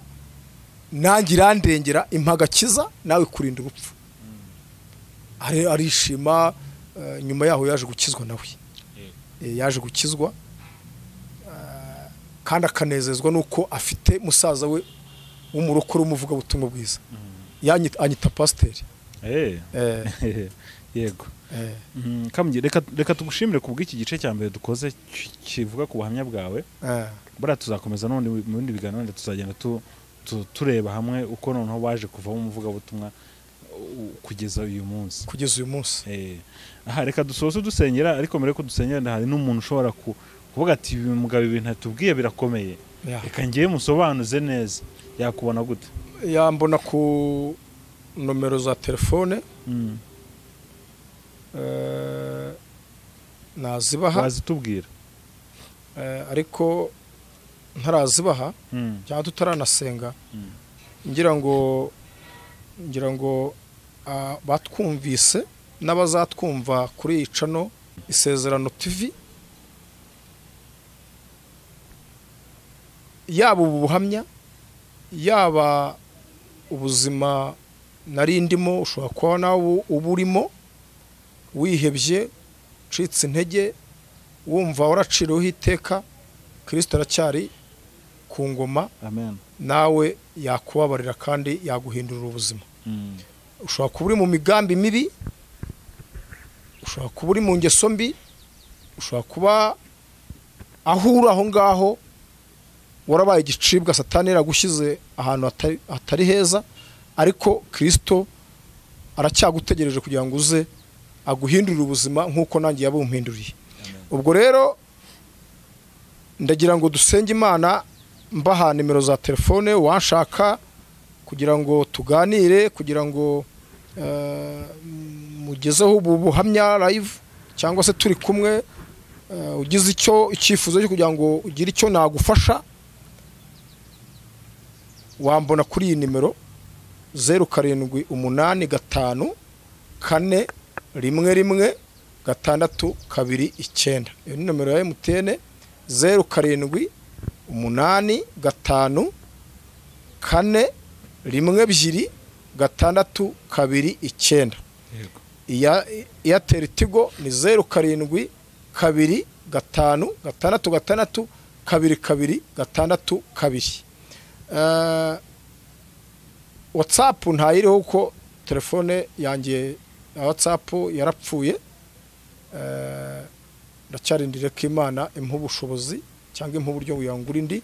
nanjye irandengera impagakiza nawe kurinda urupfu arishima nyuma yaho yaje gukizwa nawe yaje gukizwa kandi akanezezwa nuko afite musaza we w'umurokore umuvuga butumwa bwiza anyita pasiteri yego reka tugushimire ku bw'iki gice cya mbere dukoze kivuga ku buhamya bwawe buriya tuzakomeza n'ubundi mu bindi biganiro tuzagenda tureba hamwe uko noneho waje kuvamo umuvugabutumwa kugeza uyu munsi aha reka dusoze dusengera ariko mbere ko dusengera hari n'umuntu ushobora kuvuga ati uyu mugabo ibintu atubwiye birakomeye reka ngiye musobanuze neza yakubona gute? yambona ku nomero za telefone nazibaha wazitubwira ariko ntarazibaha cyangwa tutaranasenga ngira ngo batwumvise n'abazatwumva kuri iyi channel Isezerano TV, yaba ubuhamya yaba ubuzima nari ndimo, ushobora kuba nawe uburimo wihebye ucitse intege wumva waraciriweho iteka, Kristo aracyari ku ngoma. Amen. Nawe yakubabarira kandi yaguhindurira ubuzima. Ushobora kuba uri mu migambi mibi, ushobora kuba uri mu ngeso mbi, ushobora kuba ahura aho ngaho warabaye igicibwa, Satani yaragushyize ahantu hatari heza, ariko Kristo aracyagutegereje kugira ngo uze aguhindurire ubuzima nk'uko nanjye yabumpinduriye. Ubwo rero ndagira ngo dusenge Imana, mbaha nimero za telefone wanshaka kugira ngo tuganire, kugira ngo mugezeho ubuhamya live cyangwa se turi kumwe, ugize icyifuzo cyo kugira ngo ugire icyo nagufasha, wambona kuri iyi nimero 0785411629. Iyo ni nomero ya MTN 0785411629. iya Airtel Tigo ni 0725566222. WhatsApp ntayiriho uko telefone yanjye ya WhatsApp yarapfuye. Ndacyarindire ko Imana impa ubushobozi cyangwa impa uburyo buyangura indi.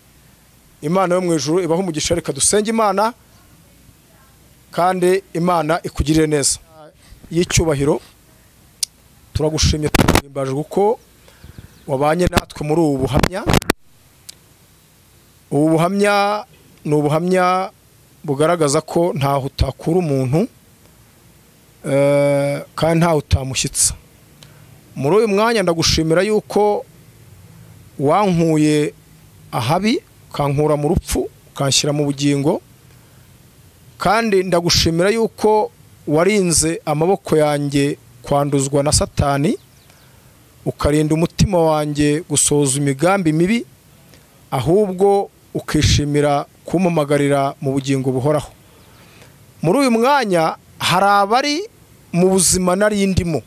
Imana yo mu ijuru ibaho umugisha, reka dusenge Imana kandi Imana ikugirire neza. Y'icyubahiro turagushimye, tuguhimbaje kuko wabanye natwe muri ubu buhamya. Ubu buhamya ni ubuhamya bugaragaza ko ntaho utakura umuntu kandi ntaho utamushyitsa. Muri uyu mwanya ndagushimira yuko wankuye ahabi ukankura mu rupfu ukanshyira mu bugingo, kandi ndagushimira yuko warinze amaboko yanjye kwanduzwa na Satani, ukarinda umutima wanjye gusohoza imigambi mibi, ahubwo ukishimira kumamagarira mu bugingo buhoraho. Muri uyu mwanya hari abari mu buzima nari ndimo,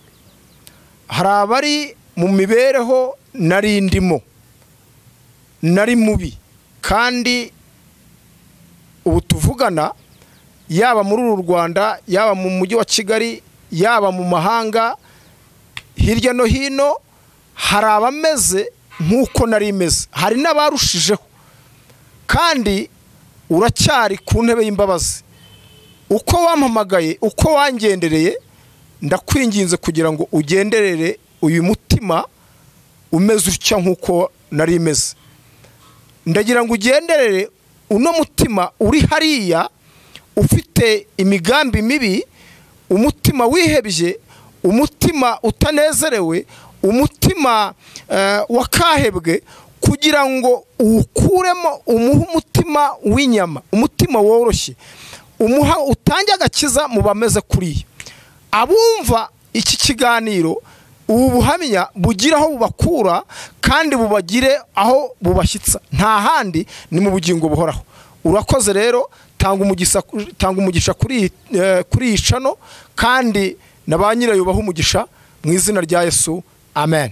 hari abari mu mibereho nari ndimo, nari mubi, kandi ubu tuvugana yaba muri uru Rwanda, yaba mu mujyi wa Kigali, yaba mu mahanga hirya no hino, hari abameze nk'uko nari meze, hari n'abarushijeho, kandi uracyari ku ntebe y'imbabazi. Uko wampamagaye, uko wangendereye, ndakwinginze kugira ngo ugenderere uyu mutima umeze utya nk'uko nari meze. Ndagira ngo ugenderere uno mutima uri hariya ufite imigambi mibi, umutima wihebye, umutima utanezerewe, umutima wakahebwe, kugira ngo ukuremo umuha umutima w'inyama, umutima woroshye, umuha utange agakiza mu bameze kuriya. Abumva iki kiganiro, ubu buhamya bugira aho bubakura kandi bubagire aho bubashyitsa, nta handi ni mu bugingo buhoraho. Urakoze rero, tanga umugisha kuri iyi channel, kandi na ba nyirayo baha umugisha mu izina rya Yesu. Amen.